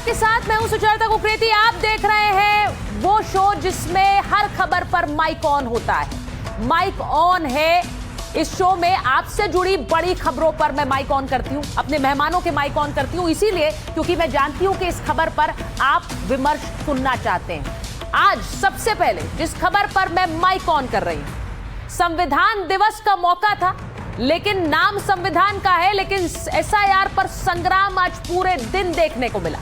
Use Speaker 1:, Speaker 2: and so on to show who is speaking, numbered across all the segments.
Speaker 1: आपके साथ मैं हूं सुचेता कुकरेती। आप देख रहे हैं वो शो जिसमें हर खबर पर माइक ऑन होता है। माइक ऑन है इस शो में आपसे जुड़ी बड़ी खबरों पर मैं माइक ऑन करती हूं, अपने मेहमानों के माइक ऑन करती हूं, इसीलिए क्योंकि मैं जानती हूं कि इस खबर पर आप विमर्श सुनना चाहते हैं। आज सबसे पहले जिस खबर पर मैं माइक ऑन कर रही हूं, संविधान दिवस का मौका था, लेकिन नाम संविधान का है, लेकिन एसआईआर पर संग्राम आज पूरे दिन देखने को मिला।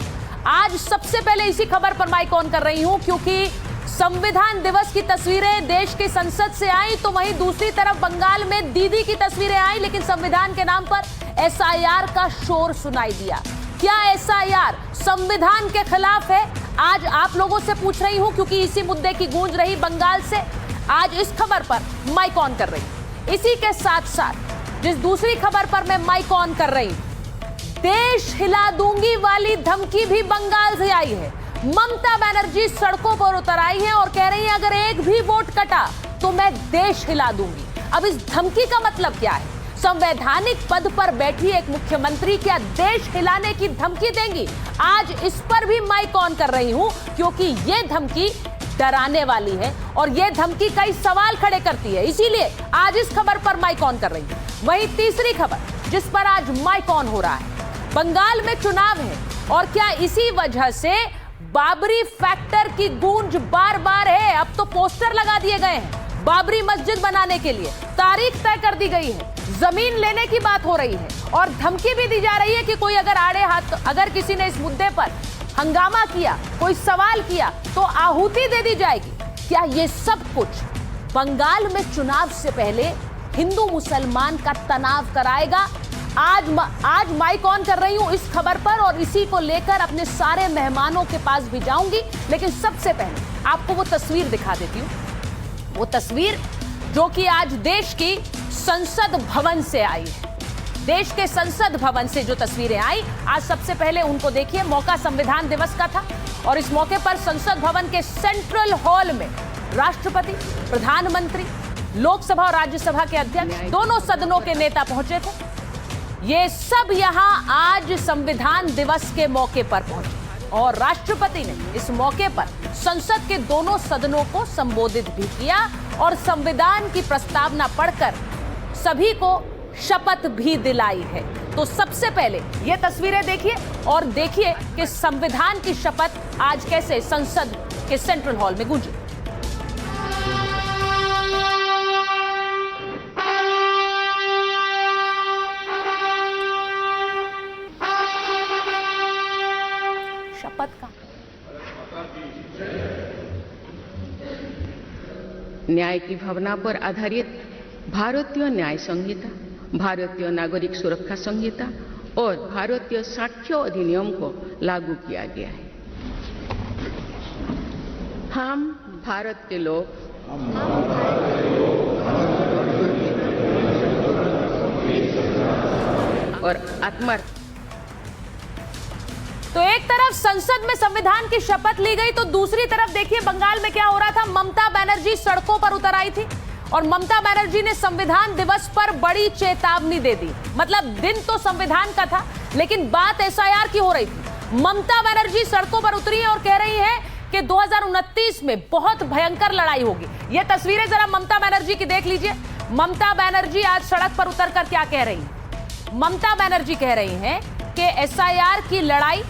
Speaker 1: आज सबसे पहले इसी खबर पर माइक ऑन कर रही हूं क्योंकि संविधान दिवस की तस्वीरें देश की संसद से आई, तो वहीं दूसरी तरफ बंगाल में दीदी की तस्वीरें आई, लेकिन संविधान के नाम पर एसआईआर का शोर सुनाई दिया। क्या एसआईआर संविधान के खिलाफ है? आज आप लोगों से पूछ रही हूं क्योंकि इसी मुद्दे की गूंज रही बंगाल से। आज इस खबर पर माइक ऑन कर रही हूं। इसी के साथ साथ जिस दूसरी खबर पर मैं माइक ऑन कर रही हूं, देश हिला दूंगी वाली धमकी भी बंगाल से आई है। ममता बनर्जी सड़कों पर उतर आई हैं और कह रही हैं अगर एक भी वोट कटा तो मैं देश हिला दूंगी। अब इस धमकी का मतलब क्या है? संवैधानिक पद पर बैठी एक मुख्यमंत्री क्या देश हिलाने की धमकी देंगी? आज इस पर भी माइक ऑन कर रही हूं क्योंकि यह धमकी डराने वाली है और यह धमकी कई सवाल खड़े करती है, इसीलिए आज इस खबर पर माइक ऑन कर रही हूं। वहीं तीसरी खबर जिस पर आज माइक ऑन हो रहा है, बंगाल में चुनाव है और क्या इसी वजह से बाबरी फैक्टर की गूंज बार बार है। अब तो पोस्टर लगा दिए गए हैं बाबरी मस्जिद बनाने के लिए, तारीख तय कर दी गई है, जमीन लेने की बात हो रही है और धमकी भी दी जा रही है कि कोई अगर आड़े हाथ, अगर किसी ने इस मुद्दे पर हंगामा किया, कोई सवाल किया तो आहुति दे दी जाएगी। क्या ये सब कुछ बंगाल में चुनाव से पहले हिंदू मुसलमान का तनाव कराएगा? आज माइक ऑन कर रही हूं इस खबर पर और इसी को लेकर अपने सारे मेहमानों के पास भी जाऊंगी, लेकिन सबसे पहले आपको वो तस्वीर दिखा देती हूं। वो तस्वीर जो कि आज देश की संसद भवन से आई है। देश के संसद भवन से जो तस्वीरें आई, आज सबसे पहले उनको देखिए। मौका संविधान दिवस का था और इस मौके पर संसद भवन के सेंट्रल हॉल में राष्ट्रपति, प्रधानमंत्री, लोकसभा और राज्यसभा के अध्यक्ष, दोनों सदनों के नेता पहुंचे थे। ये सब यहां आज संविधान दिवस के मौके पर पहुंचे और राष्ट्रपति ने इस मौके पर संसद के दोनों सदनों को संबोधित भी किया और संविधान की प्रस्तावना पढ़कर सभी को शपथ भी दिलाई है। तो सबसे पहले ये तस्वीरें देखिए और देखिए कि संविधान की शपथ आज कैसे संसद के सेंट्रल हॉल में गूंजी। शपथ का
Speaker 2: न्याय की भावना पर आधारित भारतीय न्याय संहिता, भारतीय नागरिक सुरक्षा संहिता और भारतीय साक्ष्य अधिनियम को लागू किया गया है। हम भारत के लोग और आत्मर्थ।
Speaker 1: तो एक तरफ संसद में संविधान की शपथ ली गई तो दूसरी तरफ देखिए बंगाल में क्या हो रहा था। ममता बनर्जी सड़कों पर उतर आई थी और ममता बनर्जी ने संविधान दिवस पर बड़ी चेतावनी दे दी। मतलब दिन तो संविधान का था लेकिन बात एसआईआर की हो रही थी। ममता बनर्जी सड़कों पर उतरी है और कह रही है कि 2029 में बहुत भयंकर लड़ाई होगी। ये तस्वीरें जरा ममता बनर्जी की देख लीजिए। ममता बनर्जी आज सड़क पर उतरकर क्या कह रही है? ममता बनर्जी कह रही हैं कि एसआईआर की लड़ाई,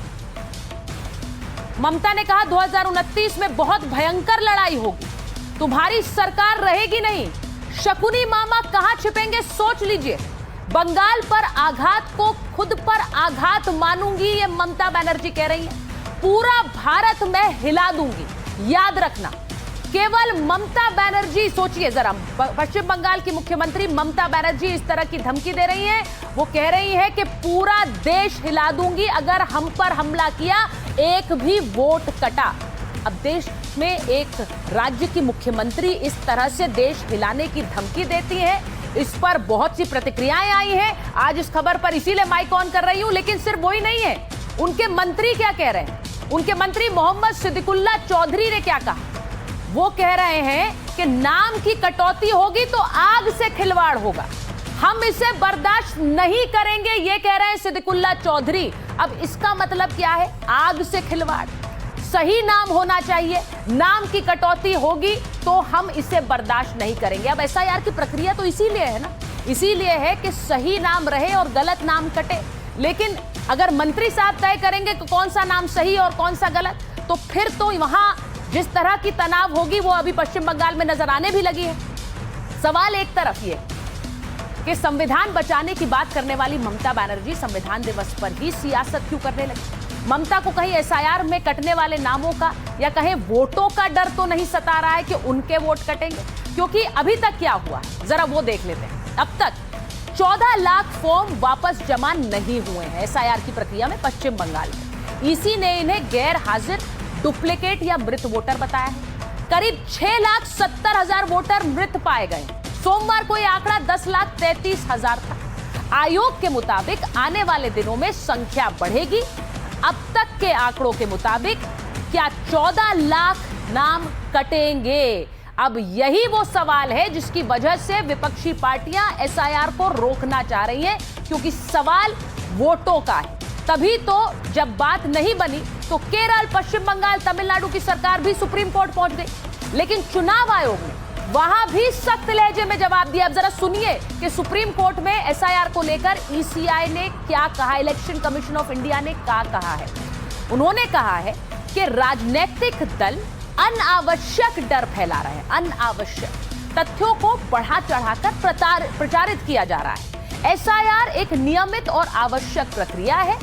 Speaker 1: ममता ने कहा 2029 में बहुत भयंकर लड़ाई होगी, तुम्हारी सरकार रहेगी नहीं। शकुनी मामा कहां छिपेंगे सोच लीजिए। बंगाल पर आघात को खुद पर आघात मानूंगी, ये ममता बनर्जी कह रही है। पूरा भारत मैं हिला दूंगी। याद रखना, केवल ममता बनर्जी, सोचिए जरा, पश्चिम बंगाल की मुख्यमंत्री ममता बनर्जी इस तरह की धमकी दे रही हैं। वो कह रही है कि पूरा देश हिला दूंगी अगर हम पर हमला किया, एक भी वोट कटा। अब देश में एक राज्य की मुख्यमंत्री इस तरह से देश हिलाने की धमकी देती है, इस पर बहुत सी प्रतिक्रियाएं आई हैं। आज इस खबर पर इसीलिए माइक ऑन कर रही हूं। लेकिन सिर्फ वही नहीं है, उनके मंत्री क्या कह रहे हैं? उनके मंत्री मोहम्मद सिद्दीकुल्ला चौधरी ने क्या कहा? वो कह रहे हैं कि नाम की कटौती होगी तो आग से खिलवाड़ होगा। हम इसे बर्दाश्त नहीं करेंगे, ये कह रहे हैं सिद्दीकुल्ला चौधरी। अब इसका मतलब क्या है? आग से खिलवाड़। सही नाम होना चाहिए, नाम की कटौती होगी तो हम इसे बर्दाश्त नहीं करेंगे। अब एसआईआर की प्रक्रिया तो इसीलिए है ना, इसीलिए है कि सही नाम रहे और गलत नाम कटे। लेकिन अगर मंत्री साहब तय करेंगे कि कौन सा नाम सही और कौन सा गलत, तो फिर तो वहां जिस तरह की तनाव होगी वो अभी पश्चिम बंगाल में नजर आने भी लगी है। सवाल एक तरफ ये कि संविधान बचाने की बात करने वाली ममता बनर्जी संविधान दिवस पर ही सियासत क्यों करने लगी? ममता को कहीं एसआईआर में कटने वाले नामों का या कहीं वोटों का डर तो नहीं सता रहा है कि उनके वोट कटेंगे? क्योंकि अभी तक क्या हुआ जरा वो देख लेते हैं। अब तक 14 लाख फॉर्म वापस जमा नहीं हुए हैं एसआईआर की प्रक्रिया में पश्चिम बंगाल में। ईसी ने इन्हें गैर हाजिर, डुप्लीकेट या मृत वोटर बताया है। करीब 6,70,000 वोटर मृत पाए गए। सोमवार को यह आंकड़ा 10,33,000 था। आयोग के मुताबिक आने वाले दिनों में संख्या बढ़ेगी। अब तक के आंकड़ों के मुताबिक क्या 14 लाख नाम कटेंगे? अब यही वो सवाल है जिसकी वजह से विपक्षी पार्टियां एसआईआर को रोकना चाह रही हैं, क्योंकि सवाल वोटों का है। तभी तो जब बात नहीं बनी तो केरल, पश्चिम बंगाल, तमिलनाडु की सरकार भी सुप्रीम कोर्ट पहुंच गई। लेकिन चुनाव आयोग ने वहां भी सख्त लहजे में जवाब दिया। अब जरा सुनिए कि सुप्रीम कोर्ट में एसआईआर को लेकर ईसीआई ने क्या कहा, इलेक्शन कमीशन ऑफ इंडिया ने क्या कहा है। उन्होंने कहा है कि राजनीतिक दल अनावश्यक डर फैला रहे हैं, अनावश्यक तथ्यों को बढ़ा चढ़ाकर प्रचारित किया जा रहा है। एसआईआर एक नियमित और आवश्यक प्रक्रिया है।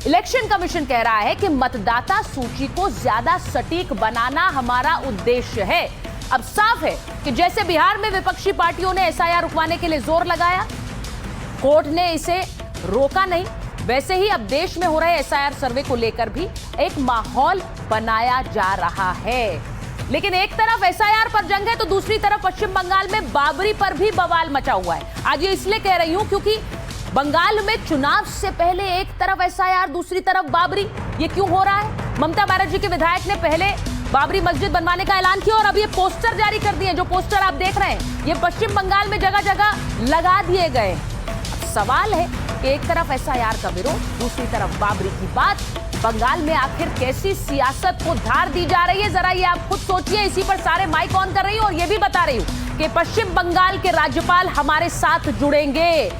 Speaker 1: इलेक्शन कमीशन कह रहा है कि मतदाता सूची को ज्यादा सटीक बनाना हमारा उद्देश्य है। अब साफ है कि जैसे बिहार में विपक्षी पार्टियों ने एसआईआर रुकवाने के लिए जोर लगाया, कोर्ट ने इसे रोका नहीं, वैसे ही अब देश में हो रहे एसआईआर सर्वे को लेकर भी एक माहौल बनाया जा रहा है। लेकिन एक तरफ एसआईआर पर जंग है तो दूसरी तरफ पश्चिम बंगाल में बाबरी पर भी बवाल मचा हुआ है। आज ये इसलिए कह रही हूं क्योंकि बंगाल में चुनाव से पहले एक तरफ एसआईआर, दूसरी तरफ बाबरी। ये क्यों हो रहा है? ममता बनर्जी के विधायक ने पहले बाबरी मस्जिद बनवाने का ऐलान किया और अब ये पोस्टर जारी कर दिए। जो पोस्टर आप देख रहे हैं ये पश्चिम बंगाल में जगह जगह लगा दिए गए। अब सवाल है कि एक तरफ एसआईआर का विरोध, दूसरी तरफ बाबरी की बात। बंगाल में आखिर कैसी सियासत को धार दी जा रही है, जरा ये आप खुद सोचिए। इसी पर सारे माइक ऑन कर रही हूं और ये भी बता रही हूं कि पश्चिम बंगाल के राज्यपाल हमारे साथ जुड़ेंगे।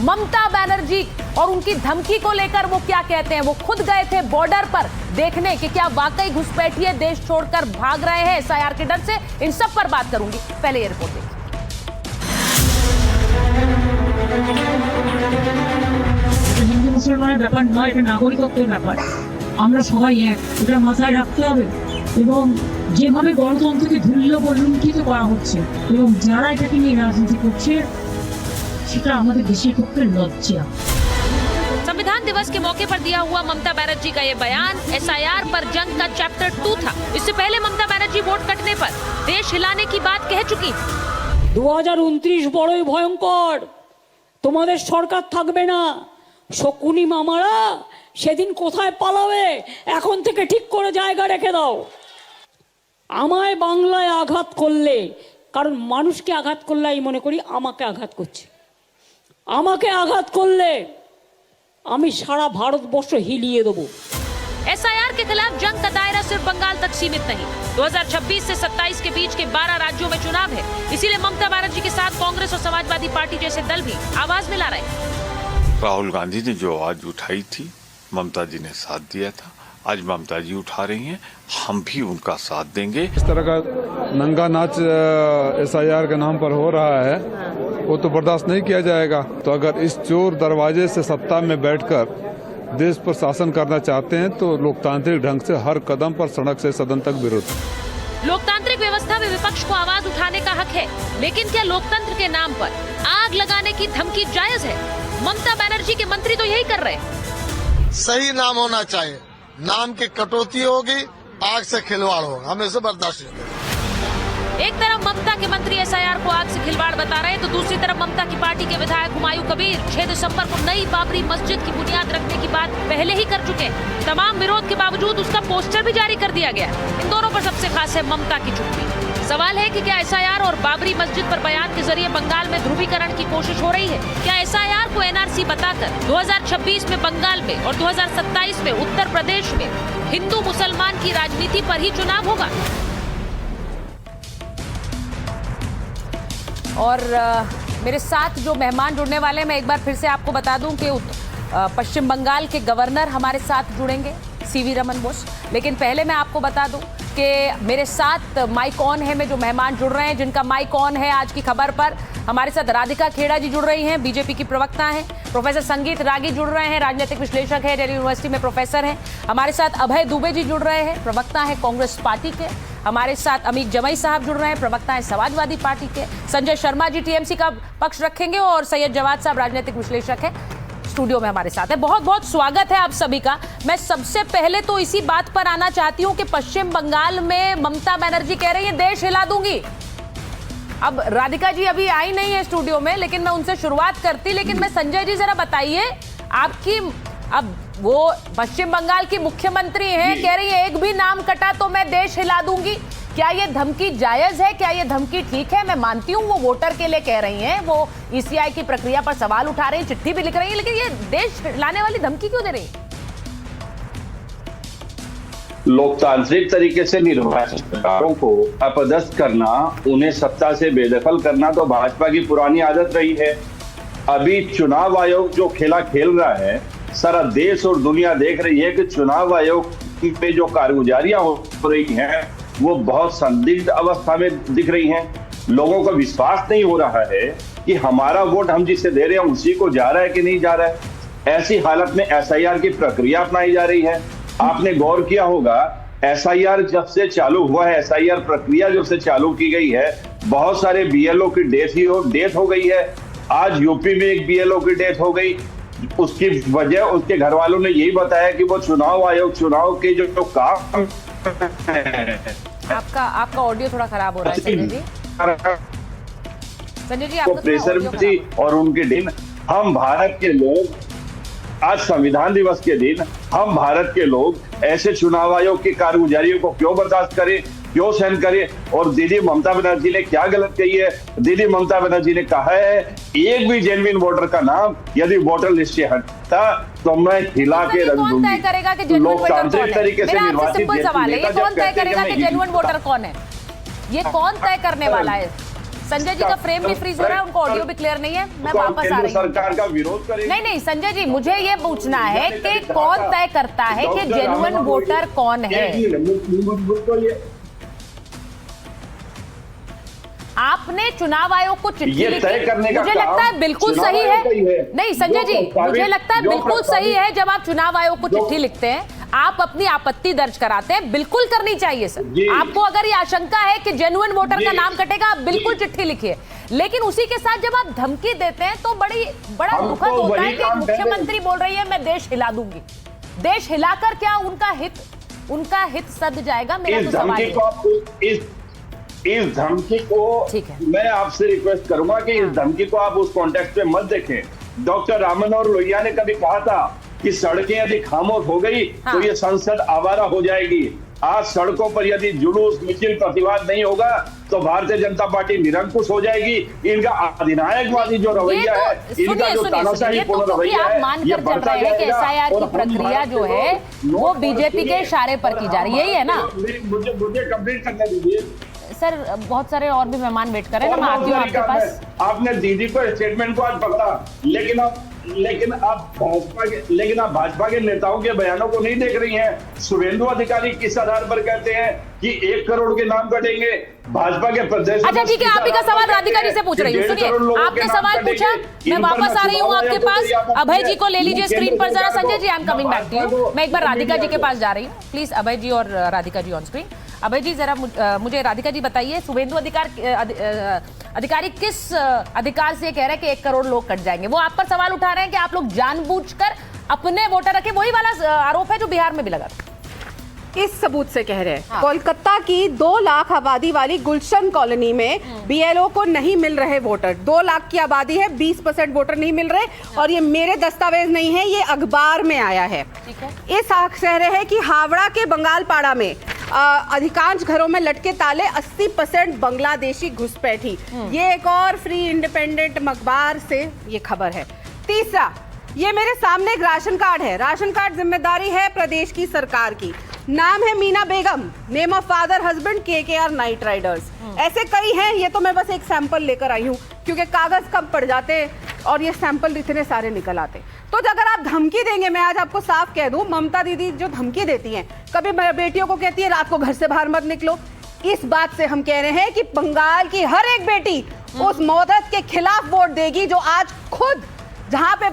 Speaker 1: ममता बनर्जी और उनकी धमकी को लेकर वो क्या कहते हैं? वो खुद गए थे बॉर्डर पर देखने कि क्या वाकई घुसपैठिए देश छोड़कर भाग रहे हैं एसआईआर के डर से। इन सब पर बात करूंगी, पहले ये रिपोर्ट देखिए।
Speaker 3: হিন্দু মুসলমানের ব্যাপার নয়, এটা নাগরিকত্বের ব্যাপার। আমরা সবাই এক, এটা মাথায় রাখতে হবে। এবং যেভাবে গণতন্ত্রকে ধুলিয়ে লুণ্ঠিত করা হচ্ছে এবং যারা এটাকে নিয়ে রাজনীতি করছে সেটা আমাদের দেশের পক্ষে লজ্জা।
Speaker 1: संविधान दिवस के मौके पर दिया हुआ ममता बनर्जी का ये बयान एसआईआर पर जंग का चैप्टर 2 था। इससे पहले ममता बनर्जी वोट कटने पर देश हिलाने की बात कह चुकी।
Speaker 3: 2029 বড়ই ভয়ঙ্কর, তোমাদের সরকার থাকবে না। শকুনি মামারা সেদিন কোথায় পালাবে, এখন থেকে ঠিক করে জায়গা রেখে দাও। আমায় বাংলায় আঘাত করলে, কারণ মানুষকে আঘাত করলে আমি মনে করি আমাকে আঘাত করছে। আমাকে আঘাত করলে আমি সারা ভারতবর্ষ হিলিয়ে দেবো।
Speaker 1: एसआईआर के खिलाफ जंग का दायरा सिर्फ बंगाल तक सीमित नहीं। 2026 से 27 के बीच के 12 राज्यों में चुनाव है। इसीलिए ममता बनर्जी के साथ कांग्रेस और समाजवादी पार्टी जैसे दल भी आवाज मिला रहे हैं।
Speaker 4: राहुल गांधी ने जो आवाज उठाई थी, ममता जी ने साथ दिया था। आज ममता जी उठा रही हैं, हम भी उनका साथ देंगे।
Speaker 5: इस तरह का नंगा नाच एसआईआर के नाम पर हो रहा है, वो तो बर्दाश्त नहीं किया जाएगा। तो अगर इस चोर दरवाजे से सत्ता में बैठकर देश पर शासन करना चाहते हैं तो लोकतांत्रिक ढंग से हर कदम पर सड़क से सदन तक विरोध।
Speaker 1: लोकतांत्रिक व्यवस्था में विपक्ष को आवाज उठाने का हक है, लेकिन क्या लोकतंत्र के नाम पर आग लगाने की धमकी जायज है? ममता बनर्जी के मंत्री तो यही कर रहे हैं।
Speaker 6: सही नाम होना चाहिए, नाम की कटौती होगी, आग से खिलवाड़ होगा, हम इसे बर्दाश्त नहीं करेंगे।
Speaker 1: एक तरफ ममता के मंत्री एसआईआर को आग से खिलवाड़ बता रहे हैं तो दूसरी तरफ ममता की पार्टी के विधायक हुमायूं कबीर 6 दिसंबर को नई बाबरी मस्जिद की बुनियाद रखने की बात पहले ही कर चुके हैं। तमाम विरोध के बावजूद उसका पोस्टर भी जारी कर दिया गया। इन दोनों पर सबसे खास है ममता की चुप्पी। सवाल है कि क्या एसआईआर और बाबरी मस्जिद पर बयान के जरिए बंगाल में ध्रुवीकरण की कोशिश हो रही है? क्या एसआईआर को एनआरसी बताकर 2026 में बंगाल में और 2027 में उत्तर प्रदेश में हिंदू मुसलमान की राजनीति पर ही चुनाव होगा? और मेरे साथ जो मेहमान जुड़ने वाले हैं, मैं एक बार फिर से आपको बता दूं कि पश्चिम बंगाल के गवर्नर हमारे साथ जुड़ेंगे, सीवी रमन बोस। लेकिन पहले मैं आपको बता दूं कि मेरे साथ माइक ऑन है में जो मेहमान जुड़ रहे हैं, जिनका माइक ऑन है आज की खबर पर, हमारे साथ राधिका खेड़ा जी जुड़ रही हैं, बीजेपी की प्रवक्ता हैं। प्रोफेसर संगीत रागी जुड़ रहे हैं, राजनीतिक विश्लेषक है, दिल्ली यूनिवर्सिटी में प्रोफेसर हैं। हमारे साथ अभय दुबे जी जुड़ रहे हैं, प्रवक्ता है कांग्रेस पार्टी के। हमारे साथ अमित जमई साहब जुड़ रहे हैं, प्रवक्ता है समाजवादी पार्टी के। संजय शर्मा जी टीएमसी का पक्ष रखेंगे और सैयद जवाद साहब राजनीतिक विश्लेषक है, स्टूडियो में हमारे साथ है। बहुत बहुत स्वागत है आप सभी का। मैं सबसे पहले तो इसी बात पर आना चाहती हूं कि पश्चिम बंगाल में ममता बनर्जी कह रही है देश हिला दूंगी। अब राधिका जी अभी आई नहीं है स्टूडियो में, लेकिन मैं उनसे शुरुआत करती। लेकिन मैं संजय जी जरा बताइए, आपकी अब वो पश्चिम बंगाल की मुख्यमंत्री हैं, कह रही है एक भी नाम कटा तो मैं देश हिला दूंगी। क्या ये धमकी जायज है? क्या ये धमकी ठीक है? मैं मानती हूँ वो वोटर के लिए कह रही हैं, वो ईसीआई की प्रक्रिया पर सवाल उठा रही हैं, चिट्ठी भी लिख रही हैं, लेकिन ये देश हिलाने वाली धमकी क्यों दे रही है?
Speaker 7: लोकतांत्रिक तरीके से निर्वाचित सरकारों को अपदस्थ करना, उन्हें सत्ता से बेदखल करना तो भाजपा की पुरानी आदत रही है। अभी चुनाव आयोग जो खेला खेल रहा है, सारा देश और दुनिया देख रही है कि चुनाव आयोग पे जो कारगुजारियां हो रही हैं वो बहुत संदिग्ध अवस्था में दिख रही हैं। लोगों का विश्वास नहीं हो रहा है कि हमारा वोट हम जिसे दे रहे हैं उसी को जा रहा है कि नहीं जा रहा है। ऐसी हालत में एसआईआर की प्रक्रिया अपनाई जा रही है। आपने गौर किया होगा, एसआईआर जब से चालू हुआ है, एसआईआर प्रक्रिया जब से चालू की गई है, बहुत सारे बीएलओ की डेथ हो गई है। आज यूपी में एक बीएलओ की डेथ हो गई। उसकी वजह उसके घर वालों ने यही बताया कि वो चुनाव आयोग चुनाव के जो काम
Speaker 1: आपका ऑडियो थोड़ा खराब हो रहा है संजय जी। संजय जी आपका
Speaker 7: प्रेशर में थी और उनके दिन हम भारत के लोग, आज संविधान दिवस के दिन हम भारत के लोग ऐसे चुनाव आयोग की कारगुजारियों को क्यों बर्दाश्त करें, क्यों सहन करें। और दीदी ममता बनर्जी ने क्या गलत कही है? दीदी ममता बनर्जी ने कहा है एक भी जेन्युइन वोटर का नाम यदि वोटर लिस्ट से हटता तो मैं हिला के रख दूंगी।
Speaker 1: कौन तय करेगा कि जेन्युइन वोटर कौन है? मेरा आपसे सिंपल सवाल है, ये कौन तय करेगा कि जेन्युइन वोटर कौन है? ये कौन तय करने वाला है? संजय जी का फ्रेम भी फ्रीज हो रहा है, उनको ऑडियो भी क्लियर नहीं है। मैं वापस आ रही हूँ।
Speaker 7: सरकार का विरोध करेगी?
Speaker 1: नहीं संजय जी, मुझे ये पूछना है कि कौन तय करता है कि जेन्युइन वोटर कौन है? आपने चुनाव आयोग को चिट्ठी लिखी, मुझे लगता है बिल्कुल सही है। नहीं संजय जी, मुझे लगता है बिल्कुल सही है। जब आप चुनाव आयोग को चिट्ठी लिखते हैं, आप अपनी आपत्ति दर्ज कराते हैं, बिल्कुल करनी चाहिए सर। आपको अगर ये आशंका है कि जेन्युइन वोटर का नाम कटेगा, आप बिल्कुल चिट्ठी लिखिए। लेकिन उसी के साथ जब आप धमकी देते हैं तो बड़ा दुखद होता है कि मुख्यमंत्री बोल रही है मैं देश हिला दूंगी। देश हिलाकर क्या उनका हित सद जाएगा? मेरा तो सवाल है।
Speaker 7: इस धमकी को मैं आपसे रिक्वेस्ट करूंगा कि इस धमकी को आप उस कॉन्टेक्स्ट में मत देखें। डॉक्टर रामन और लोहिया ने कभी कहा था कि सड़कें यदि खामोश हो गई तो ये संसद आवारा हो जाएगी। आज सड़कों पर यदि जुलूस मिছিল प्रतिवाद नहीं होगा तो भारतीय जनता पार्टी निरंकुश हो जाएगी। इनका अधिनायकवादी जो रवैया है, इनका जो तानाशाहीपूर्ण रवैया है, ये बढ़ता जाएगा।
Speaker 1: एसआईआर की प्रक्रिया जो है वो बीजेपी के इशारे पर की जा रही है, यही है ना?
Speaker 7: मुझे कंप्लीट करने दीजिए
Speaker 1: सर। बहुत सारे और भी मेहमान वेट कर रहे हैं, मैं आती हूँ आपके पास।
Speaker 7: आपने दीदी को स्टेटमेंट को आज पकड़ा, लेकिन आप भाजपा के नेताओं के बयानों को नहीं देख रही हैं। शुभेंदु अधिकारी किस आधार पर कहते हैं कि 1 करोड़ के नाम कटेंगे? भाजपा के प्रदेश।
Speaker 1: अच्छा ठीक है, आप ही का सवाल राधिका जी से पूछ रही हूँ। सुनिए, आपने सवाल पूछा, मैं वापस आ रही हूँ आपके पास। अभय जी को ले लीजिए स्क्रीन पर जरा। Sanjay ji, I am coming back to you. मैं एक बार राधिका जी के पास जा रही हूँ। प्लीज अभय जी और राधिका जी ऑन स्क्रीन। अभय जी जरा मुझे राधिका जी बताइए, शुभेंदु अधिकारी किस अधिकार से कह रहे हैं कि 1 करोड़ लोग कट जाएंगे? वो आप पर सवाल उठा रहे हैं कि आप लोग जानबूझकर अपने वोटर रखे, वही वाला आरोप है जो बिहार में भी लगा था।
Speaker 8: इस सबूत से कह रहे हैं कोलकाता की 2 लाख आबादी वाली गुलशन कॉलोनी में बीएलओ को नहीं मिल रहे वोटर। 2 लाख की आबादी है, 20% वोटर नहीं मिल रहे। और ये मेरे दस्तावेज नहीं है, ये अखबार में आया है। इस कह रहे हैं कि हावड़ा के बंगालपाड़ा में अधिकांश घरों में लटके ताले, 80% बांग्लादेशी घुसपैठी। ये एक और फ्री इंडिपेंडेंट अखबार से ये खबर है। तीसरा, ये मेरे सामने एक राशन कार्ड है। राशन कार्ड जिम्मेदारी है प्रदेश की सरकार की। नाम है Meena Begum, name of father husband KKR Knight Riders. ऐसे कई हैं, ये तो मैं बस एक सैंपल लेकर आई हूँ क्योंकि कागज कम पड़ जाते और ये सैंपल इतने सारे निकल आते। तो अगर आप धमकी देंगे, मैं आज आपको साफ कह दूं, ममता दीदी जो धमकी देती हैं, कभी बेटियों को कहती है रात को घर से बाहर मत निकलो, इस बात से हम कह रहे हैं कि बंगाल की हर एक बेटी उस मौदत के खिलाफ वोट देगी जो आज खुद जहां पे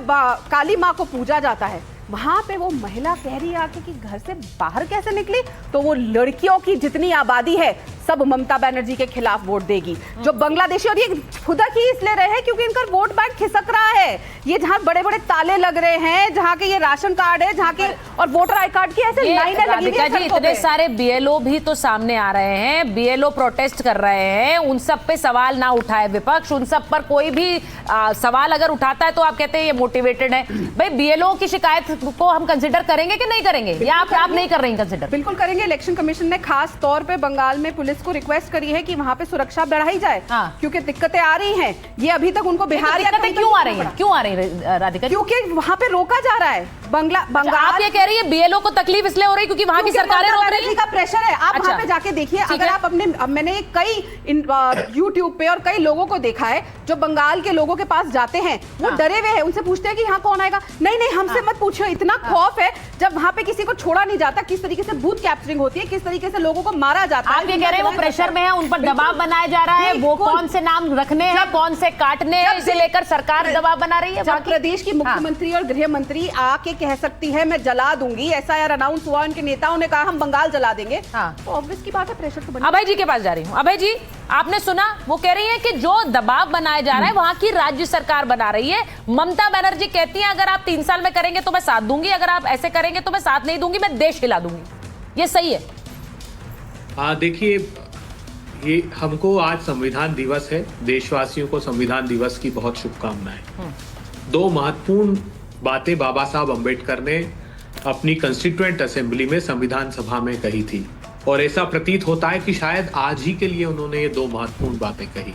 Speaker 8: काली माँ को पूजा जाता है, वहां पे वो महिला कह रही है आके कि घर से बाहर कैसे निकली, तो वो लड़कियों की जितनी आबादी है सब ममता बनर्जी के खिलाफ वोट देगी। जो बांग्लादेशी, और ये खुदा की इसलिए रहे हैं क्योंकि इनका वोट बैंक खिसक रहा है। ये जहां बड़े बड़े ताले लग रहे हैं, जहां के ये राशन कार्ड है, जहां के और वोटर आई कार्ड की ऐसे लाइनें लगी हुई हैं।
Speaker 1: इतने सारे BLO भी तो सामने आ रहे हैं, BLO प्रोटेस्ट कर रहे हैं, उन सब पे सवाल ना उठाए विपक्ष, उन सब पर कोई भी सवाल अगर उठाता है तो आप कहते हैं ये मोटिवेटेड है। भाई BLO की शिकायत को हम कंसिडर करेंगे कि नहीं करेंगे, या आप नहीं कर रही कंसिडर?
Speaker 8: बिल्कुल करेंगे। इलेक्शन कमीशन ने खास तौर पे बंगाल में पुलिस को रिक्वेस्ट करी है कि वहां पे सुरक्षा बढ़ाई जाए, क्योंकि दिक्कतें आ रही हैं। ये अभी तक उनको बिहार
Speaker 1: दिक्कतें क्यों आ रही है राधिका?
Speaker 8: क्योंकि वहां पे रोका जा रहा है। बंगाल
Speaker 1: आप ये कह रही है BLO को तकलीफ इसलिए हो रही है क्योंकि वहां की सरकारें रोक रही है
Speaker 8: का प्रेशर है। आप वहां पे जाके देखिए, अगर आप मैंने कई YouTube पे और कई लोगों को देखा है जो बंगाल के लोगों के पास जाते हैं, वो डरे हुए हैं, उनसे पूछते हैं कि यहाँ कौन आएगा। नहीं हमसे मत पूछो, इतना खौफ है। जब वहां पे किसी को छोड़ा नहीं जाता, किस तरीके से बूथ कैप्चरिंग होती है, किस तरीके से लोगों को मारा जाता है।
Speaker 1: आप ये कह रहे हैं वो प्रेशर में है, उन पर दबाव बनाया जा रहा है, वो कौन से नाम रखने हैं, कौन से काटने हैं, इसे लेकर सरकार दबाव बना रही है।
Speaker 8: जब प्रदेश की मुख्यमंत्री और गृह मंत्री आके कह सकती है मैं जला दूंगी, SIR अनाउंस हुआ, उनके नेताओं ने कहा हम बंगाल जला देंगे, तो ऑब्वियस की बात है प्रेशर तो बनेगा।
Speaker 1: अभय जी के पास जा रही हूँ। अभय जी, आपने सुना, वो कह रही है कि जो दबाव बनाया जा रहा है वहां की राज्य सरकार बना रही है। ममता बनर्जी कहती है अगर आप 3 साल में करेंगे तो मैं साथ दूंगी, अगर आप ऐसे करेंगे तो मैं साथ नहीं दूंगी, मैं देश हिला दूंगी। ये सही है?
Speaker 9: देखिए, ये हमको आज संविधान दिवस है, देशवासियों को संविधान दिवस की बहुत शुभकामनाएं। 2 महत्वपूर्ण बातें बाबा साहब अम्बेडकर ने अपनी कंस्टिट्यूएंट असेंबली में संविधान सभा में कही थी, और ऐसा प्रतीत होता है कि शायद आज ही के लिए उन्होंने ये 2 महत्वपूर्ण बातें कही।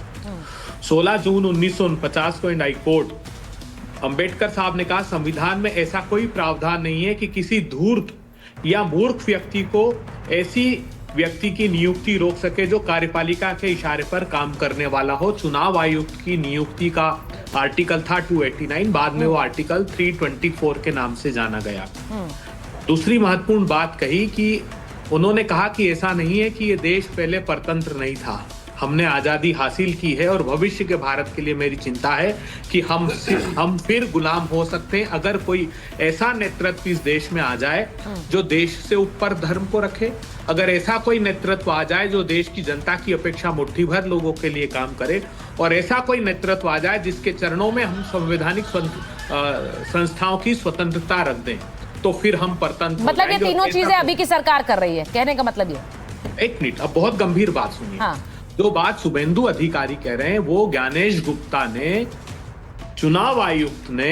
Speaker 9: 16 जून 1949 को इंडियन हाई कोर्ट अम्बेडकर साहब ने कहा संविधान में ऐसा कोई प्रावधान नहीं है कि किसी धूर्त या मूर्ख व्यक्ति को ऐसी व्यक्ति की नियुक्ति रोक सके जो कार्यपालिका के इशारे पर काम करने वाला हो। चुनाव आयुक्त की नियुक्ति का आर्टिकल था 289, बाद में वो आर्टिकल 324 के नाम से जाना गया। दूसरी महत्वपूर्ण बात कही कि उन्होंने कहा कि ऐसा नहीं है कि ये देश पहले परतंत्र नहीं था, हमने आजादी हासिल की है, और भविष्य के भारत के लिए मेरी चिंता है कि हम फिर गुलाम हो सकते हैं अगर कोई ऐसा नेतृत्व इस देश में आ जाए जो देश से ऊपर धर्म को रखे, अगर ऐसा कोई नेतृत्व आ जाए जो देश की जनता की अपेक्षा मुट्ठी भर लोगों के लिए काम करे, और ऐसा कोई नेतृत्व आ जाए जिसके चरणों में हम संवैधानिक संस्थाओं की स्वतंत्रता रख दें, तो फिर हम परतंत्र।
Speaker 1: मतलब ये तीनों चीजें अभी की सरकार कर रही है, कहने का मतलब ये।
Speaker 9: एक मिनट, अब बहुत गंभीर बात सुनिए। जो बात शुभेंदु अधिकारी कह रहे हैं वो ज्ञानेश गुप्ता ने, चुनाव आयुक्त ने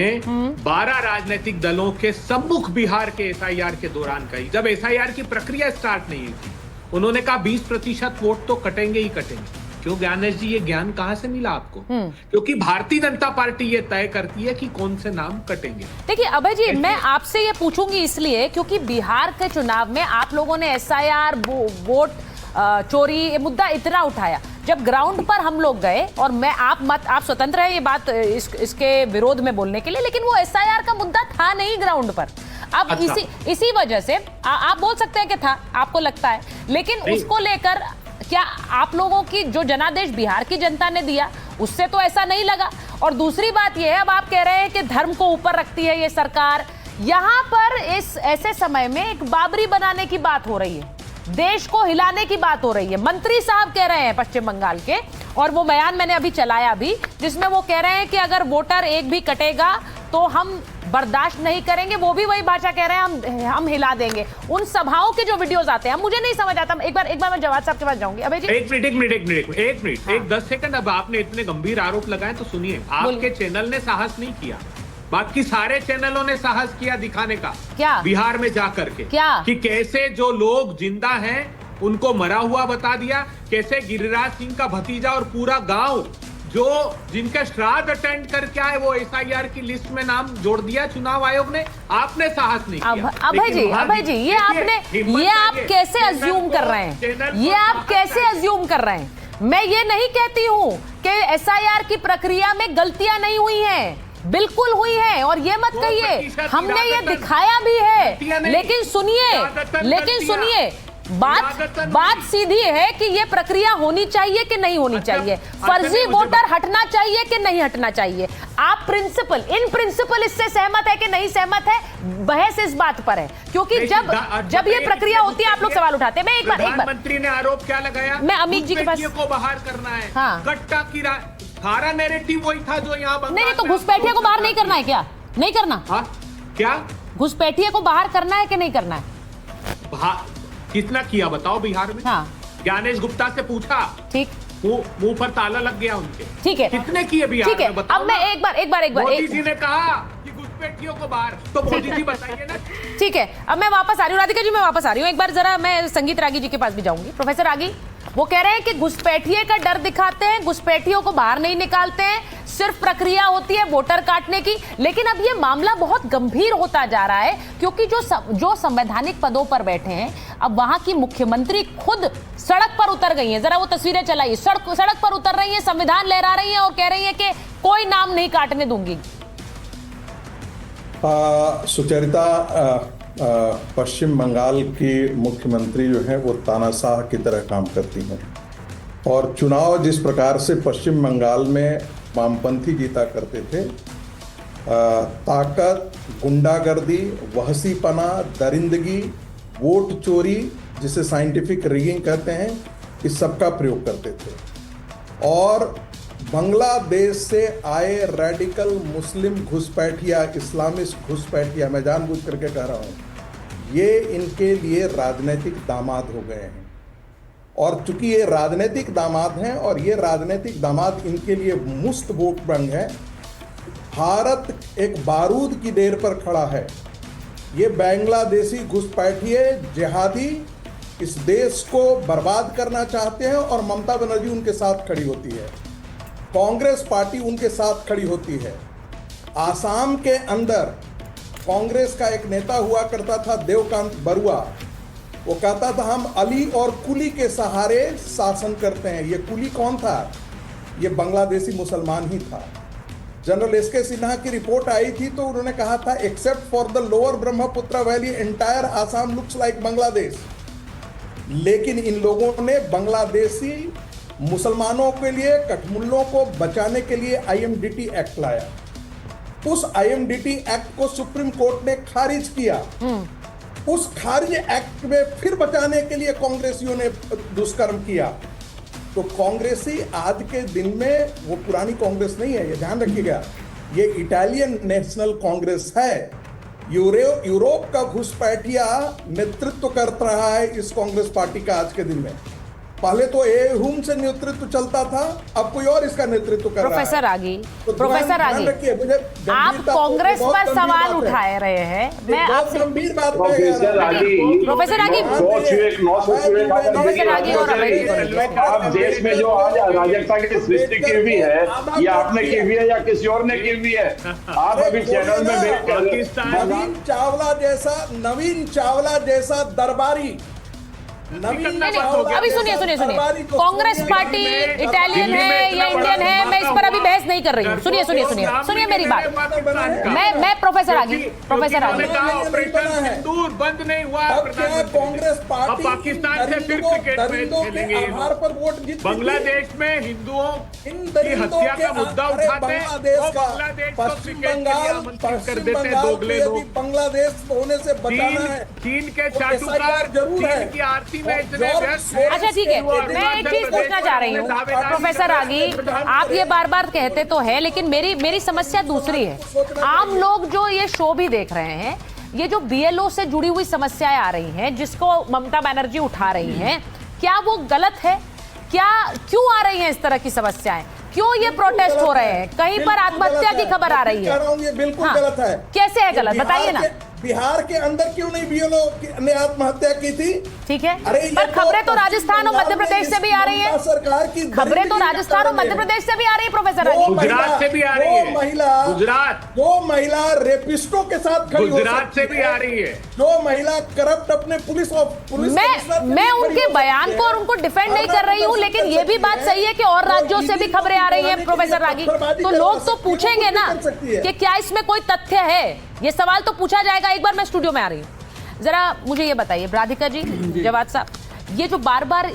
Speaker 9: 12 राजनीतिक दलों के सम्मुख बिहार के SIR के दौरान कही, जब SIR की प्रक्रिया स्टार्ट नहीं हुई थी। उन्होंने कहा 20% वोट तो कटेंगे ही कटेंगे। क्यों ज्ञानेश जी, ये ज्ञान कहां से मिला आपको? क्योंकि भारतीय जनता पार्टी ये तय करती है कि कौन से नाम कटेंगे।
Speaker 1: देखिए अभय जी, मैं आपसे ये पूछूंगी इसलिए क्योंकि बिहार के चुनाव में आप लोगों ने SIR वोट चोरी ये मुद्दा इतना उठाया। जब ग्राउंड पर हम लोग गए, और मैं आप स्वतंत्र है ये बात इसके विरोध में बोलने के लिए, लेकिन वो SIR का मुद्दा था नहीं ग्राउंड पर। अब अच्छा। इसी वजह से आप बोल सकते हैं कि था, आपको लगता है, लेकिन उसको लेकर क्या आप लोगों की जो जनादेश बिहार की जनता ने दिया उससे तो ऐसा नहीं लगा। और दूसरी बात यह है, अब आप कह रहे हैं कि धर्म को ऊपर रखती है ये सरकार। यहां पर इस ऐसे समय में एक बाबरी बनाने की बात हो रही है, देश को हिलाने की बात हो रही है। मंत्री साहब कह रहे हैं पश्चिम बंगाल के, और वो बयान मैंने अभी चलाया भी, जिसमें वो कह रहे हैं कि अगर वोटर एक भी कटेगा तो हम बर्दाश्त नहीं करेंगे। वो भी वही भाषा कह रहे हैं, हम हिला देंगे। उन सभाओं के जो वीडियोस आते हैं, मुझे नहीं समझ आता। एक बार मैं जवाब साहब के पास जाऊंगी। अभय जी
Speaker 9: एक मिनट 10 सेकंड। अब आपने इतने गंभीर आरोप लगाए तो सुनिए, आपके चैनल ने साहस नहीं किया, बाकी सारे चैनलों ने साहस किया दिखाने का।
Speaker 1: क्या?
Speaker 9: बिहार में जाकर के क्या कि कैसे जो लोग जिंदा हैं उनको मरा हुआ बता दिया। कैसे गिरिराज सिंह का भतीजा और पूरा गांव जो जिनके श्राद्ध अटेंड करके आए वो एसआईआर की लिस्ट में नाम जोड़ दिया चुनाव आयोग ने। आपने साहस नहीं किया।
Speaker 1: अभय जी ये आप कैसे अज्यूम कर रहे हैं? ये आप कैसे अज्यूम कर रहे हैं? मैं ये नहीं कहती हूं कि एसआईआर की प्रक्रिया में गलतियां नहीं हुई हैं, बिल्कुल हुई हैं, और ये मत कहिए हमने ये दिखाया भी है। लेकिन सुनिए बात सीधी है कि ये प्रक्रिया होनी चाहिए कि नहीं होनी चाहिए, फर्जी वोटर हटना चाहिए कि नहीं हटना चाहिए। आप इन प्रिंसिपल इससे सहमत है कि नहीं सहमत है? बहस इस बात पर है, क्योंकि जब ये प्रक्रिया होती है आप लोग सवाल उठाते हैं। मैं एक बार
Speaker 9: प्रधानमंत्री ने आरोप क्या लगाया?
Speaker 1: मैं अमित जी के पास
Speaker 9: को बाहर करना है।
Speaker 1: हाँ।
Speaker 9: गट्टा की सारा नैरेटिव वही था जो यहाँ
Speaker 1: नहीं तो घुसपैठिए को बाहर नहीं करना है क्या? नहीं करना?
Speaker 9: हाँ क्या
Speaker 1: घुसपैठिए को बाहर करना है कि नहीं करना है?
Speaker 9: कितना किया बताओ बिहार में?
Speaker 1: हाँ।
Speaker 9: ज्ञानेश गुप्ता से पूछा, ठीक, मुंह पर ताला लग गया उनके।
Speaker 1: ठीक है,
Speaker 9: कितने किए बिहार में बताओ?
Speaker 1: अब मैं एक बार
Speaker 9: मोदी जी ने कहा कि घुसपैठियों को बाहर, तो मोदी जी बताइए ना।
Speaker 1: ठीक है, अब मैं वापस आ रही हूँ राधिका जी, मैं वापस आ रही हूँ। एक बार जरा मैं संगीत रागी जी के पास भी जाऊंगी। प्रोफेसर रागी, वो कह रहे हैं कि घुसपैठिए का डर दिखाते हैं, घुसपैठियों को बाहर नहीं निकालते हैं, सिर्फ प्रक्रिया होती है वोटर काटने की। लेकिन अब ये मामला बहुत गंभीर होता जा रहा है, क्योंकि जो संवैधानिक पदों पर बैठे हैं, अब वहां की मुख्यमंत्री खुद सड़क पर उतर गई हैं। जरा वो तस्वीरें चलाइए, सड़क पर उतर रही हैं, संविधान लहरा रही हैं और कह रही हैं कि कोई नाम नहीं काटने दूंगी।
Speaker 10: सुचरिता, पश्चिम बंगाल की मुख्यमंत्री जो है वो तानाशाह की तरह काम करती हैं, और चुनाव जिस प्रकार से पश्चिम बंगाल में वामपंथी जीता करते थे, ताकत, गुंडागर्दी, वहसीपना, दरिंदगी, वोट चोरी, जिसे साइंटिफिक रिगिंग कहते हैं, इस सब का प्रयोग करते थे। और बांग्लादेश से आए रेडिकल मुस्लिम घुसपैठिया, इस्लामिस्ट घुसपैठिया, मैं जानबूझ करके कह रहा हूँ, ये इनके लिए राजनीतिक दामाद हो गए हैं। और चूंकि ये राजनीतिक दामाद हैं और ये राजनीतिक दामाद इनके लिए मुफ्त वोट बैंक है, भारत एक बारूद की ढेर पर खड़ा है। ये बांग्लादेशी घुसपैठिए जिहादी इस देश को बर्बाद करना चाहते हैं, और ममता बनर्जी उनके साथ खड़ी होती है, कांग्रेस पार्टी उनके साथ खड़ी होती है। आसाम के अंदर कांग्रेस का एक नेता हुआ करता था, देवकांत बरुआ, वो कहता था हम अली और कुली के सहारे शासन करते हैं। ये कुली कौन था? ये बांग्लादेशी मुसलमान ही था। जनरल एसके सिन्हा की रिपोर्ट आई थी तो उन्होंने कहा था except for the lower Brahmaputra valley entire Assam looks like Bangladesh. लेकिन इन लोगों ने बांग्लादेशी मुसलमानों के लिए, कठमुल्लों को बचाने के लिए आईएमडीटी एक्ट लाया। उस आईएमडीटी एक्ट को सुप्रीम कोर्ट ने खारिज किया। उस खारिज एक्ट में फिर बचाने के लिए कांग्रेसियों ने दुष्कर्म किया। तो कांग्रेसी आज के दिन में वो पुरानी कांग्रेस नहीं है, ये ध्यान रखिएगा, ये इटालियन नेशनल कांग्रेस है। यूरोप का घुसपैठिया नेतृत्व कर रहा है इस कांग्रेस पार्टी का आज के दिन में। पहले तो रूम से नेतृत्व चलता था, अब कोई और इसका नेतृत्व कर रहा है।
Speaker 1: प्रोफेसर रागी, आप कांग्रेस पर सवाल उठाए रहे हैं। मैं आपसे
Speaker 10: गंभीर बात
Speaker 1: प्रोफेसर रागी और
Speaker 7: आप देश में जो आज अराजकता की सृष्टि की हुई है, ये आपने की हुई है या किसी और ने की हुई है? आप अभी चैनल में नवीन चावला जैसा दरबारी,
Speaker 1: अभी सुनिए कांग्रेस पार्टी इटालियन है या इंडियन है, मैं इस पर अभी बहस नहीं कर रही हूँ। सुनिए मेरी बात। मैं प्रोफेसर आगे
Speaker 9: सिंदूर बंद नहीं हुआ।
Speaker 10: कांग्रेस पार्टी
Speaker 9: पाकिस्तान से फिर क्रिकेट मैच खेलेंगे। बांग्लादेश में हिंदुओं की हत्या का मुद्दा उठाते हैं, बांग्लादेश को क्रिकेट के लिए आमंत्रित कर देते हैं दोगले लोग।
Speaker 10: बांग्लादेश होने से बचाना है।
Speaker 9: चीन के चाटुकार, चीन की आरती में इतने व्यस्त हैं।
Speaker 1: अच्छा ठीक है, मैं एक चीज पूछना चाह रही हूँ प्रोफेसर रागी, आप ये बार बार कहते तो है, लेकिन मेरी समस्या दूसरी है। आम लोग जो ये शो भी देख रहे हैं, ये जो बीएलओ से जुड़ी हुई समस्याएं आ रही हैं, जिसको ममता बनर्जी उठा रही हैं, क्या वो गलत है? क्यों आ रही हैं इस तरह की समस्याएं? क्यों ये प्रोटेस्ट हो रहे हैं? कहीं पर आत्महत्या की खबर आ रही है।
Speaker 10: ये बिल्कुल गलत है।
Speaker 1: कैसे है गलत, बताइए ना।
Speaker 10: बिहार के अंदर क्यों नहीं बीएलओ ने आत्महत्या की थी?
Speaker 1: ठीक है,
Speaker 10: अरे
Speaker 1: पर खबरें तो राजस्थान और मध्य प्रदेश से भी आ रही है।
Speaker 10: सरकार की
Speaker 1: खबरें तो राजस्थान और मध्य प्रदेश से भी आ रही है प्रोफेसर राजीव।
Speaker 9: गुजरात से भी आ रही है।
Speaker 10: जो महिला रेपिस्टों के साथ खड़ी हो
Speaker 9: गुजरात से भी आ रही है।
Speaker 10: जो महिला करप्ट अपने पुलिस
Speaker 1: मैं उनके बयान को और उनको डिफेंड नहीं कर रही हूँ, लेकिन ये भी बात सही है कि और राज्यों से भी खबरें आ रही हैं प्रोफेसर रागी। तो लोग तो पूछेंगे ना कि क्या इसमें कोई तथ्य है, ये सवाल तो पूछा जाएगा। एक बार मैं स्टूडियो में आ रही हूँ, जरा मुझे ये बताइए राधिका जी, जवाद साहब, ये जो बार बार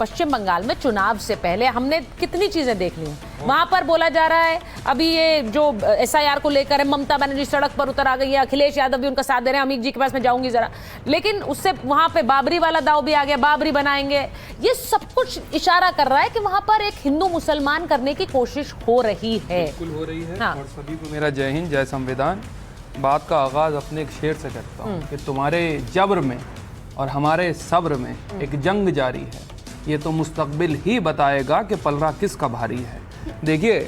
Speaker 1: पश्चिम बंगाल में चुनाव से पहले हमने कितनी चीजें देख ली हैं। वहां पर बोला जा रहा है अभी ये जो एसआईआर को लेकर है, ममता बनर्जी सड़क पर उतर आ गई है, अखिलेश यादव भी उनका साथ दे रहे हैं। अमित जी के पास मैं जाऊंगी जरा, लेकिन उससे वहां पे बाबरी वाला दाव भी आ गया, बाबरी बनाएंगे। ये सब कुछ इशारा कर रहा है कि वहां पर एक हिंदू मुसलमान करने की कोशिश हो रही है।
Speaker 11: बिल्कुल हो रही है।
Speaker 1: हाँ।
Speaker 11: और सभी को मेरा जय हिंद, जय संविधान। बात का आगाज अपने एक शेर से करता हूँ कि तुम्हारे जब्र में और हमारे सब्र में एक जंग जारी है, ये तो मुस्तकबिल ही बताएगा कि पलड़ा किसका भारी है। देखिए,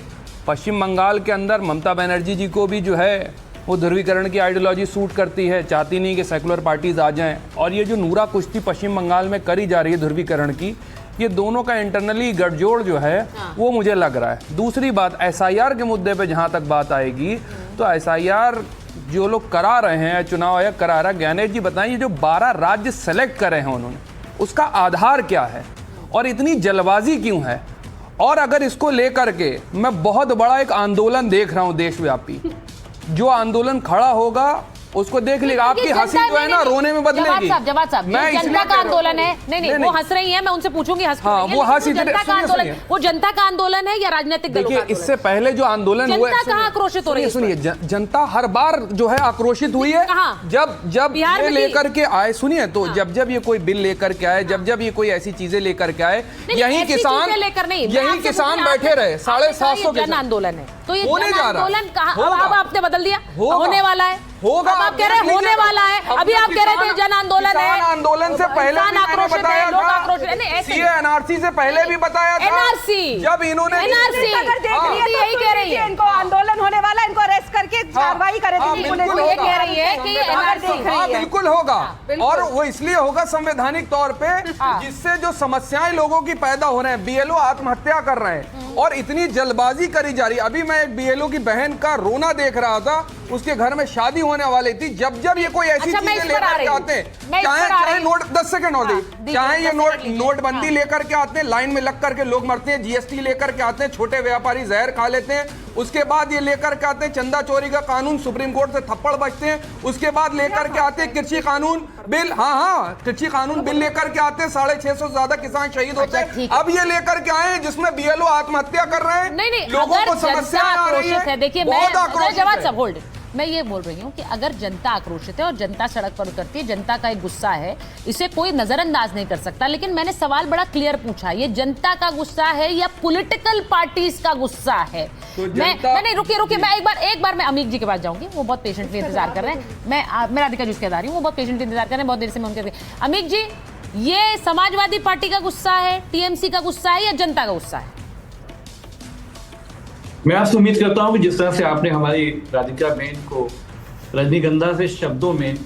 Speaker 11: पश्चिम बंगाल के अंदर ममता बनर्जी जी को भी जो है वो ध्रुवीकरण की आइडियोलॉजी सूट करती है, चाहती नहीं कि सेकुलर पार्टीज आ जाएं। और ये जो नूरा कुश्ती पश्चिम बंगाल में करी जा रही है ध्रुवीकरण की, ये दोनों का इंटरनली गठजोड़ जो है वो मुझे लग रहा है। दूसरी बात, एसआईआर के मुद्दे पे जहाँ तक बात आएगी, तो एसआईआर जो लोग करा रहे हैं, चुनाव आयोग करा रहा है, ज्ञानेश जी बताइए, जो 12 राज्य सेलेक्ट करे हैं उन्होंने, उसका आधार क्या है और इतनी जल्दबाजी क्यों है? और अगर इसको लेकर के मैं बहुत बड़ा एक आंदोलन देख रहा हूं देशव्यापी, जो आंदोलन खड़ा होगा उसको देख लीजिए, आपकी हंसी जो है ना रोने में बदलेगी।
Speaker 1: जवाब साहब, जनता का आंदोलन है। नहीं, वो हंस रही है, मैं उनसे पूछूंगी हंस
Speaker 11: हाँ, वो हंस
Speaker 1: जनता का आंदोलन, वो जनता का आंदोलन है या राजनीतिक दलों का?
Speaker 11: देखिए, इससे पहले जो आंदोलन हुआ,
Speaker 1: जनता कहाँ आक्रोशित हो रही है?
Speaker 11: सुनिए, जनता हर बार जो है आक्रोशित हुई है जब ये लेकर के आए। सुनिए, तो जब ये कोई बिल लेकर के आए, जब ये कोई ऐसी चीजें लेकर के आए, यही किसान बैठे रहे। 750
Speaker 1: जन आंदोलन है, तो ये
Speaker 11: होने जा रहा है।
Speaker 1: आंदोलन कहाँ, अब आपने बदल दिया, होने वाला है,
Speaker 11: होगा।
Speaker 1: आप कह रहे हैं होने वाला है, अभी आप कह रहे थे जन आंदोलन है।
Speaker 11: आंदोलन से पहले भी बताया था, सीए एनआरसी से पहले भी बताया था।
Speaker 1: एनआरसी
Speaker 11: जब इन्होंने
Speaker 8: एनआरसी यही कह रही है, इनको आंदोलन होने वाला, इनको अरेस्ट करके कार्रवाई करेगी पुलिस।
Speaker 1: ये कह रही है कि ये एनआरसी,
Speaker 11: हाँ बिल्कुल होगा, और वो इसलिए होगा संवैधानिक तौर पे, जिससे जो समस्याएं लोगों की पैदा हो रहे हैं, बीएलओ आत्महत्या कर रहे हैं और इतनी जल्दबाजी करी जा रही है। अभी मैं एक बीएलओ की बहन का रोना देख रहा था, उसके घर में शादी होने वाली थी। जब ये कोई ऐसी चीजें लेकर के आते हैं, चाहे नोट 10 सेकंड हो गई, चाहे ये नोटबंदी लेकर के आते हैं, लाइन में लग करके लोग मरते हैं, जीएसटी लेकर के आते हैं, छोटे व्यापारी जहर खा लेते हैं, उसके बाद ये लेकर के आते हैं चंदा चोरी का कानून, सुप्रीम कोर्ट से थप्पड़ बजते हैं, उसके बाद लेकर के आते हैं कृषि कानून बिल, हाँ कृषि कानून बिल लेकर के आते हैं, 650 से ज्यादा किसान शहीद होते हैं। अब ये लेकर के आए जिसमें बीएलओ आत्महत्या कर रहे हैं,
Speaker 1: नहीं,
Speaker 11: लोगों को समस्या आ रही है।
Speaker 1: देखिए, मैं ये बोल रही हूँ कि अगर जनता आक्रोशित है और जनता सड़क पर उतरती है, जनता का एक गुस्सा है, इसे कोई नजरअंदाज नहीं कर सकता। लेकिन मैंने सवाल बड़ा क्लियर पूछा, ये जनता का गुस्सा है या पॉलिटिकल पार्टीज का गुस्सा है?
Speaker 11: तो
Speaker 1: मैं रुकिए, मैं एक बार मैं अमित जी के पास जाऊंगी, वो बहुत पेशेंटली इंतजार कर रहे हैं। मैं राधिका जी कह रही हूँ, वो बहुत पेशेंटली इंतजार कर रहे हैं, बहुत देर से मैं उनके। अमित जी, ये समाजवादी पार्टी का गुस्सा है, टीएमसी का गुस्सा है या जनता का गुस्सा है?
Speaker 12: मैं आपसे उम्मीद करता हूं कि जिस तरह से आपने हमारी राधिका बहन को रजनीगंधा से शब्दों में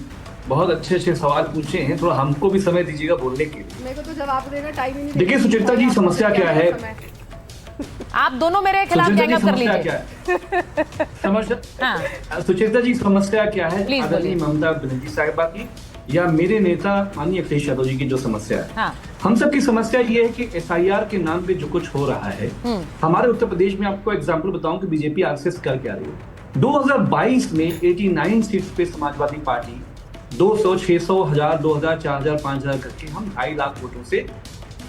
Speaker 12: बहुत अच्छे सवाल पूछे हैं, थोड़ा हमको भी समय दीजिएगा बोलने के लिए।
Speaker 8: मेरे को तो जवाब देना टाइम ही नहीं।
Speaker 12: देखिए सुचेता जी, समस्या क्या है?
Speaker 1: आप दोनों मेरे खिलाफ गैंगअप कर लीजिए।
Speaker 12: सुचेता जी, समस्या क्या है? आदरणीय ममता बनर्जी साहिबा की या मेरे नेता माननीय अखिलेश यादव जी की जो समस्या है, हम सब की समस्या ये है कि एसआईआर के नाम पे जो कुछ हो रहा है, हमारे उत्तर प्रदेश में आपको एग्जांपल बताऊं कि बीजेपी आरएसएस कर क्या रही है। 2022 में 89 सीट्स पे समाजवादी पार्टी 200, 600, 1000, 2000, 4000, 5000 करके हम 2.5 लाख वोटों से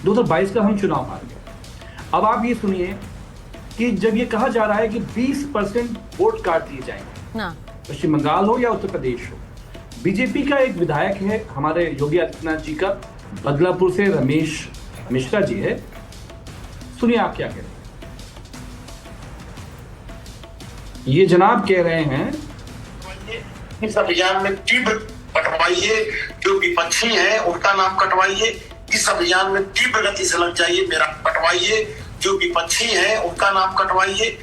Speaker 12: 2022 का हम चुनाव हार गए। अब आप ये सुनिए कि जब ये कहा जा रहा है कि 20% वोट काट दिए जाएंगे, पश्चिम बंगाल हो या उत्तर प्रदेश हो, बीजेपी का एक विधायक है हमारे योगी आदित्यनाथ जी का, बदलापुर से रमेश मिश्रा जी है, सुनिए आप क्या कह रहे हैं। ये जनाब कह रहे हैं,
Speaker 13: इस अभियान में तीव्र कटवाइए, जो विपक्षी हैं उनका नाम कटवाइए, इस अभियान में तीव्र गति से लग जाइए, मेरा कटवाइए, जो विपक्षी हैं उनका नाम कटवाइए,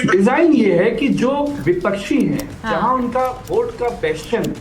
Speaker 12: डिजाइन ये है कि जो विपक्षी हैं, जहां उनका वोट का क्वेश्चन,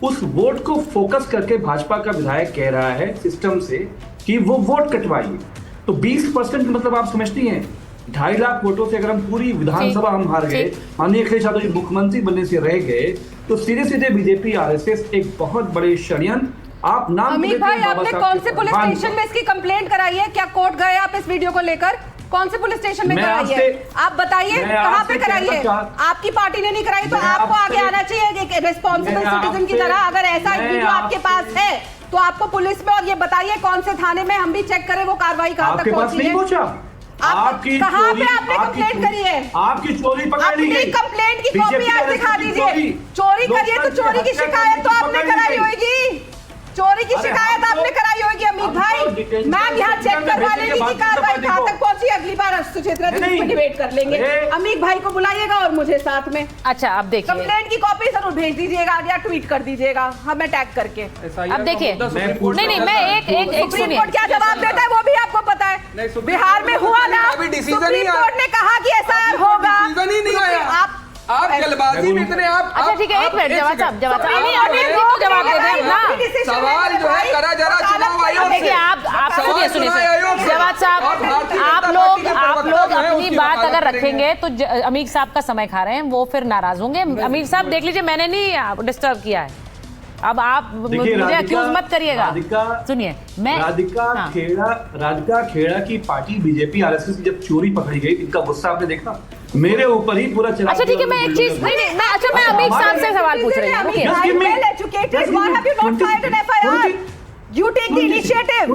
Speaker 12: उस वोट को फोकस करके भाजपा का विधायक कह रहा है सिस्टम से कि वो वोट कटवाइए। तो 20% मतलब आप समझती हैं 2.5 लाख वोटों से अगर हम पूरी विधानसभा हम हार गए, माननीय अखिलेश यादव जी मुख्यमंत्री बनने से रह गए, तो सीधे सीधे बीजेपी आरएसएस एक बहुत बड़े षड्यंत्र। आप नाम
Speaker 8: अमित भाई, आपने कौन से पुलिस स्टेशन में इसकी कंप्लेंट कराई है? क्या कोर्ट गए आप इस वीडियो को लेकर? कौन से पुलिस स्टेशन में कराई है? आप बताइए कहां पे कराई है? आपकी पार्टी ने नहीं कराई तो आपको आगे आना चाहिए एक रिस्पॉन्सिबल सिटीजन की तरह। अगर ऐसा वीडियो आपके पास है तो आपको पुलिस में, और ये बताइए कौन से थाने में, हम भी चेक करें वो कार्रवाई कहां तक पहुंची है।
Speaker 12: आपकी
Speaker 8: कहां पे आपने कंप्लेंट करी है?
Speaker 12: आपकी चोरी पकड़ ली गई।
Speaker 8: अपनी कंप्लेंट की कॉपी आज दिखा दीजिए। चोरी करिए तो चोरी की शिकायत तो आपने कराई होगी। चोरी की शिकायत आपने कराई होगी अमित भाई। मैम यहाँ चेक करवा लेगी कि कार्रवाई कहां तक पहुंची। अगली बार सुचित्रा जी इस पर डिबेट कर लेंगे। अमित भाई को बुलाइएगा और मुझे साथ में।
Speaker 1: अच्छा, अब देखिए
Speaker 8: कंप्लेंट की कॉपी जरूर भेज दीजिएगा या ट्वीट कर दीजिएगा हमें टैग करके।
Speaker 1: अब देखिए, नहीं मैं एक
Speaker 8: सुप्रीम कोर्ट क्या जवाब देता है वो भी आपको पता है। बिहार में हुआ ना, सुप्रीम कोर्ट ने कहा कि एसआईआर होगा।
Speaker 11: आप जल्दबाजी में इतने आप
Speaker 1: अच्छा ठीक है, एक मिनट जवाब साहब
Speaker 11: तो जवाब दे दें ना। सवाल जो है करा जरा चुनाव आयोग से।
Speaker 1: देखिए आप सुनिए जवाब साहब, आप लोग अपनी बात अगर रखेंगे तो अमीर साहब का समय खा रहे हैं, वो फिर नाराज होंगे। अमीर साहब देख लीजिए, मैंने नहीं डिस्टर्ब किया है। अब आप मुझे अक्यूज मत करिएगा। सुनिए, मैं
Speaker 12: राधिका खेड़ा की पार्टी बीजेपी आरएसएस की जब चोरी पकड़ी गई, इनका गुस्सा आपने देखा? मेरे ऊपर ही पूरा चला।
Speaker 1: अच्छा ठीक है, मैं एक चीज मैं अमीर साहब से सवाल पूछ रही हूँ।
Speaker 8: You take the initiative।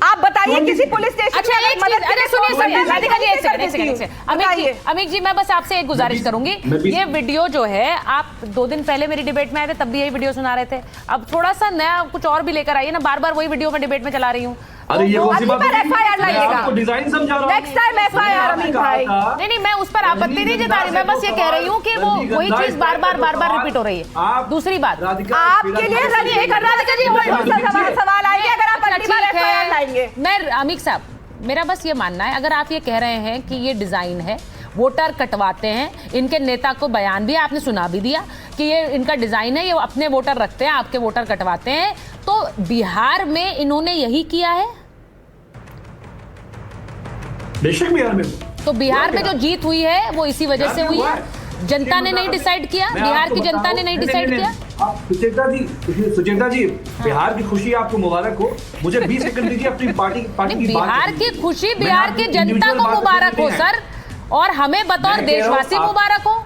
Speaker 8: आप बताइए किसी पुलिस स्टेशन।
Speaker 1: अच्छा एक चीज, अरे सुनिए राधिका जी, एक सेकंड। अमित जी, मैं बस आपसे एक गुजारिश करूंगी। ये वीडियो जो है, आप 2 दिन पहले मेरी डिबेट में आए थे, तब भी यही वीडियो सुना रहे थे। अब थोड़ा सा नया कुछ और भी लेकर आइए ना। बार बार वही वीडियो में डिबेट में चला रही हूँ।
Speaker 12: अरे ये
Speaker 8: एफआईआर लाइएगा,
Speaker 12: डिजाइन समझा रहा हूं।
Speaker 8: नेक्स्ट टाइम एफआईआर अमित भाई।
Speaker 1: नहीं मैं उस पर आपत्ति नहीं जता रही, मैं बस ये कह रही हूँ कि वो वही चीज बार बार रिपीट हो रही है। दूसरी बात,
Speaker 8: आपके लिए राधिका जी सवाल आएंगे अगर आप अगली बार एफआईआर लाएंगे।
Speaker 1: मैं अमित साहब, मेरा बस ये मानना है, अगर आप ये कह रहे हैं कि ये डिजाइन है, वोटर कटवाते हैं, इनके नेता को बयान भी आपने सुना भी दिया कि ये इनका डिजाइन है, ये अपने वोटर रखते हैं, आपके वोटर कटवाते हैं, तो बिहार में इन्होंने यही किया है।
Speaker 12: बेशक बिहार में, तो
Speaker 1: बिहार में जो जीत हुई है वो इसी वजह से हुई है। जनता ने नहीं डिसाइड किया, बिहार की जनता ने नहीं डिसाइड किया।
Speaker 12: सुचेता जी, बिहार की खुशी आपको मुबारक हो। मुझे 20 सेकंड दीजिए अपनी पार्टी की
Speaker 1: बिहार की खुशी बिहार की जनता को मुबारक हो सर, और हमें बतौर देशवासी मुबारक हो।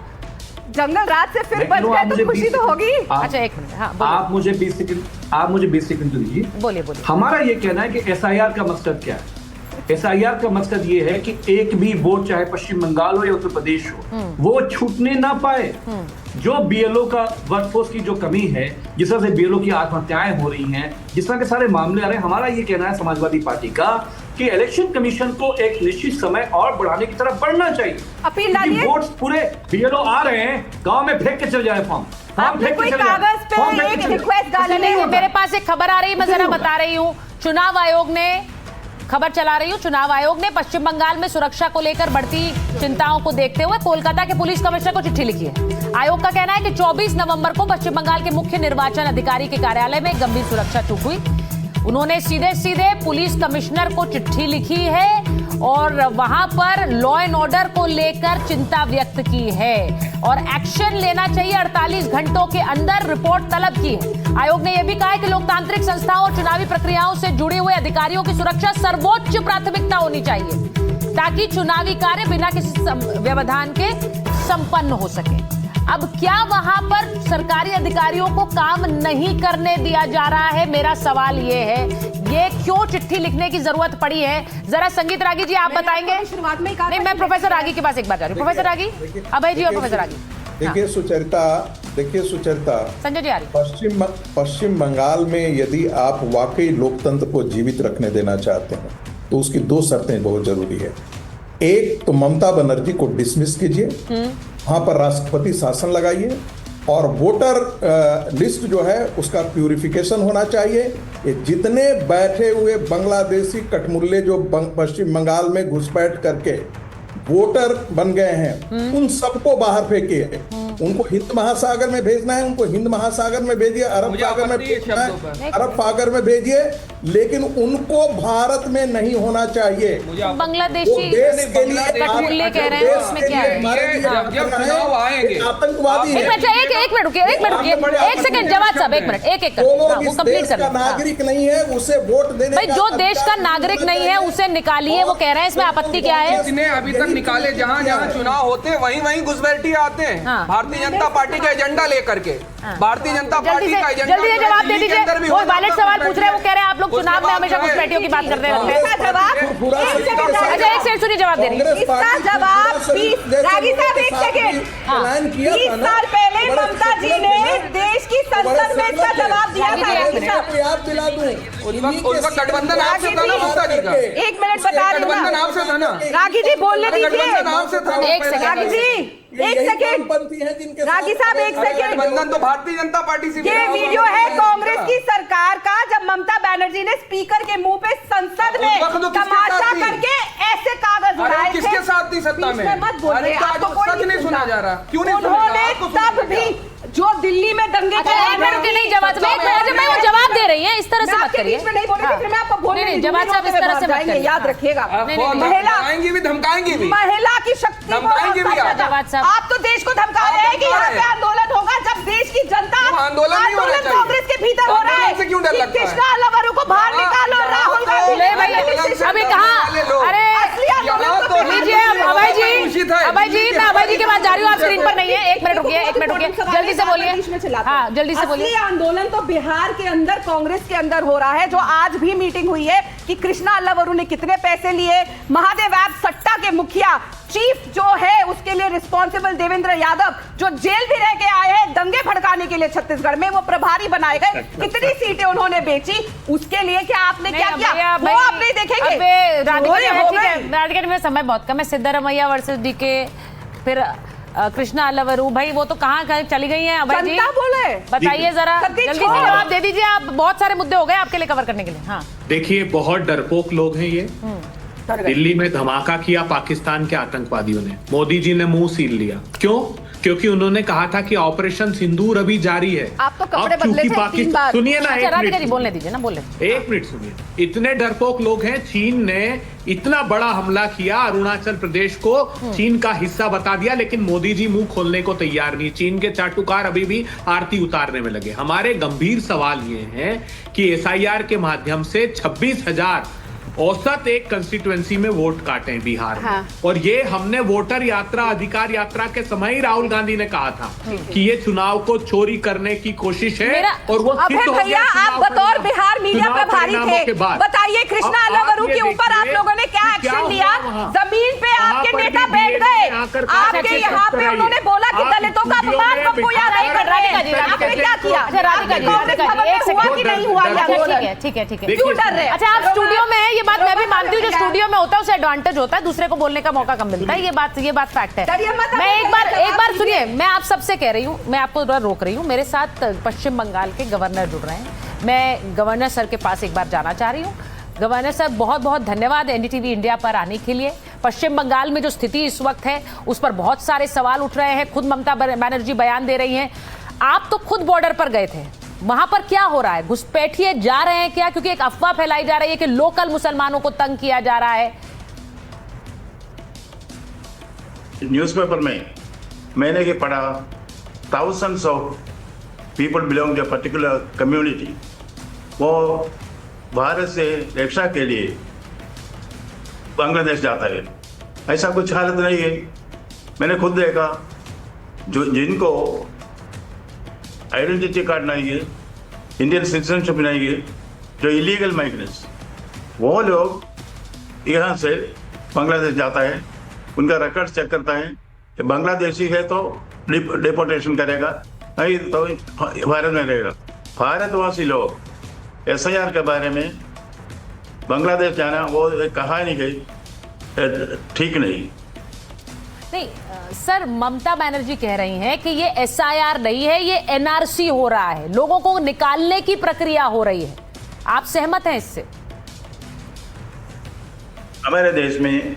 Speaker 8: जंगल रात से फिर बच गए तो खुशी तो होगी।
Speaker 1: अच्छा एक मिनट, हाँ
Speaker 12: आप मुझे 20 सेकंड दीजिए।
Speaker 1: बोलिए।
Speaker 12: हमारा ये कहना है कि एसआईआर का मकसद क्या है? एसआईआर का मकसद ये है कि एक भी वोट, चाहे पश्चिम बंगाल हो या उत्तर प्रदेश हो, वो छूटने ना पाए। जो बीएलओ का वर्कफोर्स की जो कमी है, जिस तरह से बीएलओ की आत्महत्याएं हो रही हैं, जिस तरह के सारे मामले आ रहे हैं, हमारा ये कहना है समाजवादी पार्टी का कि इलेक्शन कमीशन को एक निश्चित समय और बढ़ाने की तरफ बढ़ना चाहिए।
Speaker 8: अपील डालिए।
Speaker 12: वोट्स पूरे बीएलओ आ रहे हैं, गांव में फेंक के चल जाए फॉर्म।
Speaker 8: कोई कागज पे एक रिक्वेस्ट डालने।
Speaker 1: मेरे पास एक खबर आ रही है, मैं जरा बता रही हूँ। चुनाव आयोग ने खबर चला रही हूँ। चुनाव आयोग ने पश्चिम बंगाल में सुरक्षा को लेकर बढ़ती चिंताओं को देखते हुए कोलकाता के पुलिस कमिश्नर को चिट्ठी लिखी है। आयोग का कहना है कि 24 नवंबर को पश्चिम बंगाल के मुख्य निर्वाचन अधिकारी के कार्यालय में गंभीर सुरक्षा चूक हुई। उन्होंने सीधे पुलिस कमिश्नर को चिट्ठी लिखी है और वहां पर लॉ एंड ऑर्डर को लेकर चिंता व्यक्त की है और एक्शन लेना चाहिए, 48 घंटों के अंदर रिपोर्ट तलब की है। आयोग ने यह भी कहा है कि लोकतांत्रिक संस्थाओं और चुनावी प्रक्रियाओं से जुड़े हुए अधिकारियों की सुरक्षा सर्वोच्च प्राथमिकता होनी चाहिए ताकि चुनावी कार्य बिना किसी व्यवधान के संपन्न हो सके। अब क्या वहां पर सरकारी अधिकारियों को काम नहीं करने दिया जा रहा है? मेरा सवाल ये है, ये क्यों चिट्ठी लिखने की जरूरत पड़ी है? जरा संगीत रागी जी आप बताएंगे।
Speaker 8: शुरुआत में
Speaker 1: नहीं, मैं प्रोफेसर रागी के पास एक बार जा रही हूँ। प्रोफेसर रागी, अभय जी और प्रोफेसर रागी।
Speaker 10: देखिए सुचरिता,
Speaker 1: संजय जी आ रही।
Speaker 10: पश्चिम बंगाल में यदि आप वाकई लोकतंत्र को जीवित रखने देना चाहते हैं तो उसकी 2 शर्तें बहुत जरूरी है। एक तो ममता बनर्जी को डिसमिस कीजिए, वहां पर राष्ट्रपति शासन लगाइए और वोटर लिस्ट जो है उसका प्यूरिफिकेशन होना चाहिए। ये जितने बैठे हुए बांग्लादेशी कठमुल्ले जो पश्चिम बंगाल में घुसपैठ करके वोटर बन गए हैं उन सबको बाहर फेंकिए। उनको हिंद महासागर में भेजना है, उनको हिंद महासागर में भेजिए, अरब सागर में भेजना है, अरब सागर में भेजिए, लेकिन उनको भारत में नहीं होना चाहिए।
Speaker 1: बांग्लादेशी कठपुतली कह रहे हैं, उसमें क्या है?
Speaker 11: जब चुनाव आएंगे
Speaker 10: आतंकवादी
Speaker 1: एक मिनट रुकिए, एक सेकंड जवाब साहब, एक मिनट, एक वो कंप्लीट कर लें।
Speaker 10: नागरिक नहीं है उसे वोट देने
Speaker 1: भाई जो देश का नागरिक नहीं है उसे निकालिए, वो कह रहे हैं, इसमें आपत्ति क्या है?
Speaker 11: जिन्हें अभी तक निकाले, जहाँ जहाँ चुनाव होते वहीं घुसपैठी आते हैं भारतीय जनता पार्टी का एजेंडा लेकर के। भारतीय जनता पार्टी का एजेंडा
Speaker 1: जल्दी से जवाब दे दीजिए। वो वैलिड सवाल पूछ रहे हैं, वो कह रहे हैं आप लोग चुनाव में हमेशा घुसपैठियों की बात करते रहते हैं। अच्छा एक सेकंड सुनिए, जवाब दे रही है।
Speaker 8: इसका जवाब रागी साहब, एक सेकंड। 20 साल पहले ममता जी ने देश की संसद में इसका जवाब दिया था।
Speaker 10: याद दिला दूं,
Speaker 11: उनका गठबंधन आपसे था ना ममता जी का?
Speaker 8: 1 मिनट बता रही हूँ
Speaker 11: गठबंधन आपसे था ना?
Speaker 8: रागी जी बोलने दीजिए।
Speaker 11: गठबंधन आपसे था।
Speaker 1: एक सेकंड
Speaker 8: रागी जी एक सेकंड, रागी साहब एक सेकंड।
Speaker 11: गठबंधन तो भारतीय जनता पार्टी से।
Speaker 8: ये वीडियो है कांग्रेस की सरकार का, जब ममता बनर्जी ने स्पीकर के मुंह पे संसद में तमाशा करके ऐसे कागज उड़ाए थे।
Speaker 11: किसके साथ थी सत्ता में?
Speaker 8: मत बोलिए, आपको कोई
Speaker 11: नहीं सुना जा रहा। क्यों नहीं सुना?
Speaker 8: उन्होंने तब भी जो दिल्ली में दंगे
Speaker 1: नहीं जवाब, मैं वो जवाब दे रही है, इस तरह से मत करिए।
Speaker 8: नहीं बोले फिर मैं आपको बोलने
Speaker 1: नहीं, जवाब साहब इस तरह से मत करिए,
Speaker 8: याद रखिएगा।
Speaker 11: महिला भी धमकाएंगी भी,
Speaker 8: महिला की शक्ति
Speaker 11: धमकाएंगी भी।
Speaker 8: आप तो देश को धमका रहे हैं कि यहाँ पे आंदोलन होगा, जब देश की जनता आंदोलन कांग्रेस के भीतर हो रहा है।
Speaker 11: क्यों डर लगता है?
Speaker 8: कृष्णा लवरू को बाहर निकालो, राहुल गांधी
Speaker 1: अभी कहा, अरे लीजिए अभय जी, मैं अभय जी के पास जा रही हूँ, आप स्क्रीन पर नहीं है। एक मिनट रुकिए, जल्दी से बोलिए। हाँ जल्दी से बोलिए।
Speaker 8: आंदोलन तो बिहार के अंदर कांग्रेस के अंदर हो रहा है, जो आज भी मीटिंग हुई है कि कृष्णा लवरू ने कितने पैसे लिए, महादेव ऐप सट्टा के मुखिया चीफ जो है उसके लिए रिस्पॉन्सिबल देवेंद्र यादव, जो जेल भी रह के आए हैं दंगे भड़काने के लिए छत्तीसगढ़ में, वो प्रभारी बनाए गए। कितनी सीटें उन्होंने बेची, उसके लिए क्या आपने क्या किया वो आप नहीं देखेंगे।
Speaker 1: राधिका में समय बहुत कम है। सिद्धारमैया वर्सेस डीके, फिर कृष्णा लवरू, भाई वो तो कहाँ चली गई हैं? अभय जी
Speaker 8: बोले
Speaker 1: बताइए जरा, जल्दी से जवाब दे दीजिए। आप बहुत सारे मुद्दे हो गए आपके लिए कवर करने के लिए। हाँ
Speaker 9: देखिए, बहुत डरपोक लोग हैं ये। दिल्ली में धमाका किया पाकिस्तान के आतंकवादियों ने, मोदी जी ने मुंह सील लिया। क्यों? क्योंकि उन्होंने कहा था कि ऑपरेशन सिंदूर अभी जारी है।
Speaker 8: आप तो कपड़े बदले थे 3 बार।
Speaker 9: सुनिए ना,
Speaker 1: बोलने दीजिए ना, बोले
Speaker 9: 1 मिनट सुनिए। इतने डरपोक लोग हैं, चीन ने इतना बड़ा हमला किया, अरुणाचल प्रदेश को चीन का हिस्सा बता दिया, लेकिन मोदी जी मुंह खोलने को तैयार नहीं। चीन के चाटुकार अभी भी आरती उतारने में लगे। हमारे गंभीर सवाल ये हैं कि एसआईआर के माध्यम से 26,000 औसत एक कंस्टिट्यूएंसी में वोट काटे हैं बिहार में। और ये हमने वोटर यात्रा, अधिकार यात्रा के समय ही राहुल गांधी ने कहा था कि ये चुनाव को चोरी करने की कोशिश है, और वो सिद्ध हो गया।
Speaker 8: भैया आप बतौर बिहार मीडिया प्रभारी थे, बताइए कृष्णा लवरू के ऊपर आप लोगों ने क्या एक्शन लिया? जमीन पे आपके नेता बैठ गए, आपके यहाँ पे उन्होंने बोला कि दलितों का अपमान पप्पू यादव नहीं कर रहे हैं, आपने क्या किया? नहीं हुआ,
Speaker 1: ठीक है
Speaker 8: क्यों डर रहे?
Speaker 1: अच्छा आप स्टूडियो में है, ये बात मैं भी मानती हूँ, जो स्टूडियो में होता है उसे एडवांटेज होता है, दूसरे को बोलने का मौका कम मिलता है। ये बात फैक्ट है। मैं एक बार सुनिए, मैं आप सबसे कह रही हूँ, मैं आपको रोक रही हूँ। मेरे साथ पश्चिम बंगाल के गवर्नर जुड़ रहे हैं, मैं गवर्नर सर के पास एक बार जाना चाह रही हूँ। गवर्नर सर बहुत बहुत धन्यवाद एनडीटीवी इंडिया पर आने के लिए। पश्चिम बंगाल में जो स्थिति इस वक्त है उस पर बहुत सारे सवाल उठ रहे हैं, खुद ममता बनर्जी बयान दे रही हैं। आप तो खुद बॉर्डर पर गए थे, वहां पर क्या हो रहा है? घुसपैठिए जा रहे हैं क्या? क्योंकि एक अफवाह फैलाई जा रही है कि लोकल मुसलमानों को तंग किया जा रहा है।
Speaker 14: न्यूज़पेपर में मैंने ये पढ़ा, thousands of people belong to particular community, वो भारत से रक्षा के लिए बांग्लादेश जाता है। ऐसा कुछ हालत नहीं है। मैंने खुद देखा, जो जिनको आइडेंटिटी कार्ड नहीं है, इंडियन सिटीजनशिप नहीं है, जो इलीगल माइग्रेंट्स, वो लोग यहाँ से बांग्लादेश जाता है, उनका रिकॉर्ड चेक करता है कि बांग्लादेशी है तो डिपोर्टेशन करेगा, नहीं तो भारत में रहेगा। भारतवासी लोग एसआईआर के बारे में बांग्लादेश जाना वो एक कहानी है, ठीक नहीं।
Speaker 1: सर, ममता बनर्जी कह रही हैं कि ये एसआईआर नहीं है, ये एनआरसी हो रहा है, लोगों को निकालने की प्रक्रिया हो रही है। आप सहमत हैं इससे?
Speaker 14: हमारे देश में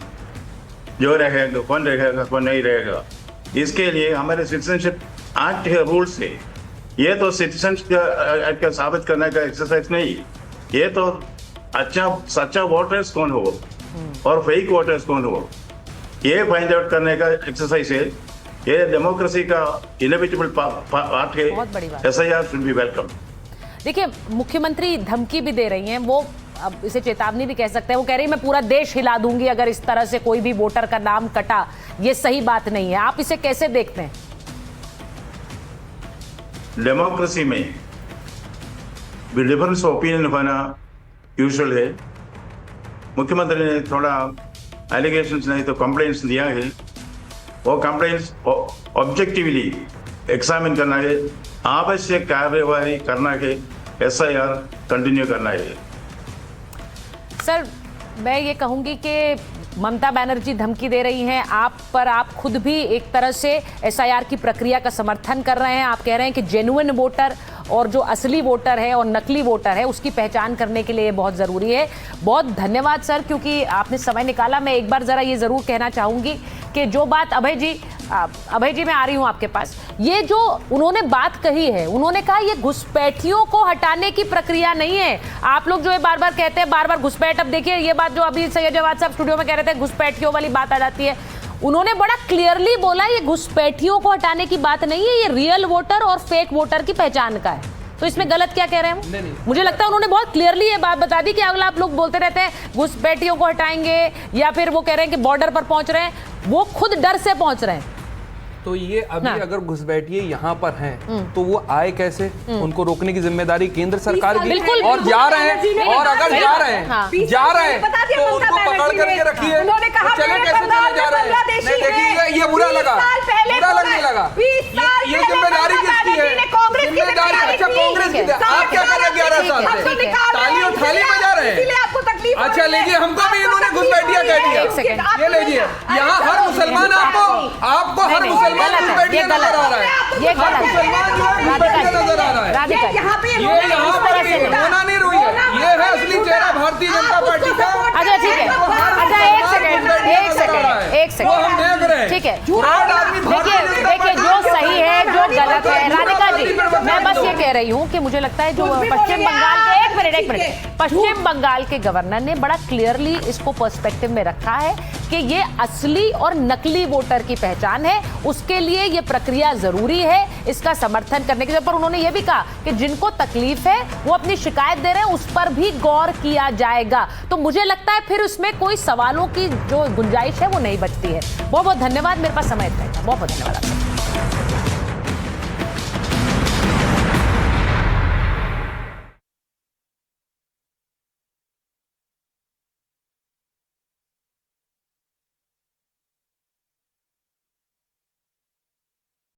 Speaker 14: जो रहेगा कौन रहेगा कौन नहीं रहेगा। इसके लिए हमारे सिटीजनशिप एक्ट के रूल से ये तो सिटीजनशिप एक्ट का साबित करने का एक्सरसाइज नहीं, ये तो अच्छा सच्चा वोटर्स कौन हो और फेक वोटर्स कौन हो ये फाइंड आउट करने का एक्सरसाइज है। ये डेमोक्रेसी का इनएविटेबल पार्ट है। SIR should be welcome.
Speaker 1: देखिए, मुख्यमंत्री धमकी भी दे रही हैं, वो अब इसे चेतावनी भी कह सकते हैं। वो कह रही है मैं पूरा देश हिला दूंगी अगर इस तरह से कोई भी वोटर का नाम कटा। ये सही बात नहीं है, आप इसे कैसे देखते हैं?
Speaker 14: डेमोक्रेसी में डिफरेंस ओपिनियन होना यूजुअल है। मुख्यमंत्री ने थोड़ा एलिगेशंस नहीं तो कंप्लेंट्स दिया है, वो कंप्लेंट्स ऑब्जेक्टिवली एग्जामिन करना है, आवश्यक कार्यवाही करना है, SIR कंटिन्यू करना है।
Speaker 1: सर, मैं ये कहूंगी कि ममता बनर्जी धमकी दे रही हैं आप पर, आप खुद भी एक तरह से SIR की प्रक्रिया का समर्थन कर रहे हैं। आप कह रहे हैं कि जेन्युइन वोटर और जो असली वोटर है और नकली वोटर है उसकी पहचान करने के लिए बहुत ज़रूरी है। बहुत धन्यवाद सर, क्योंकि आपने समय निकाला। मैं एक बार ज़रा ये ज़रूर कहना चाहूँगी कि जो बात अभय जी मैं आ रही हूँ आपके पास, ये जो उन्होंने बात कही है, उन्होंने कहा ये घुसपैठियों को हटाने की प्रक्रिया नहीं है। आप लोग जो है बार बार कहते हैं बार बार घुसपैठ, अब देखिए ये बात जो अभी सैयद जवाद साहब स्टूडियो में कह रहे थे घुसपैठियों वाली बात आ जाती है, उन्होंने बड़ा क्लियरली बोला ये घुसपैठियों को हटाने की बात नहीं है, ये रियल वोटर और फेक वोटर की पहचान का है। तो इसमें गलत क्या कह रहे हैं? नहीं। मुझे लगता है उन्होंने बहुत क्लियरली ये बात बता दी कि अगला आप लोग बोलते रहते हैं घुसपैठियों को हटाएंगे या फिर वो कह रहे हैं कि बॉर्डर पर पहुंच रहे हैं, वो खुद डर से पहुंच रहे हैं।
Speaker 11: तो ये अभी अगर घुसपैठिए यहाँ पर हैं तो वो आए कैसे? उनको रोकने की जिम्मेदारी केंद्र सरकार की। और जा रहे हैं, और अगर जा रहे हैं तो उनको पकड़ करके रखिए। चले कैसे चले जा रहे हैं? नहीं देखिए, ये बुरा लगने लगा। ये जिम्मेदारी किसकी है? जिम्मेदारी अच्छा कांग्रेस की। आप क्या कर रहे हैं 11 साल से? ताली और थाली बजा रहे हैं। अच्छा लीजिए, हमको भी इन्होंने घुसपैठिया कह दिया। ये लीजिए, यहाँ हर मुसलमान आपको हर मुसलमान
Speaker 1: ये गलत है, ये गलत है।
Speaker 11: ये यहाँ पर होना नहीं रही है, ये है असली चेहरा भारतीय जनता पार्टी का।
Speaker 1: अच्छा ठीक है, अच्छा एक सेकंड
Speaker 11: वो हम देख रहे हैं।
Speaker 1: ठीक है, देखिए जो सही है जो गलत है। राधिका जी, मैं बस ये कह रही हूँ कि मुझे लगता है जो पश्चिम बंगाल के एक मिनट पश्चिम बंगाल के गवर्नर ने बड़ा क्लियरली इसको पर्सपेक्टिव में रखा है कि ये असली और नकली वोटर की पहचान है, उसके लिए ये प्रक्रिया जरूरी है, इसका समर्थन करने के पर उन्होंने ये भी कहा कि जिनको तकलीफ है वो अपनी शिकायत दे रहे हैं, उस पर भी गौर किया जाएगा। तो मुझे लगता है फिर उसमें कोई सवालों की जो गुंजाइश है वो नहीं बचती है। बहुत बहुत धन्यवाद, मेरे पास समय था। बहुत बहुत धन्यवाद आपका।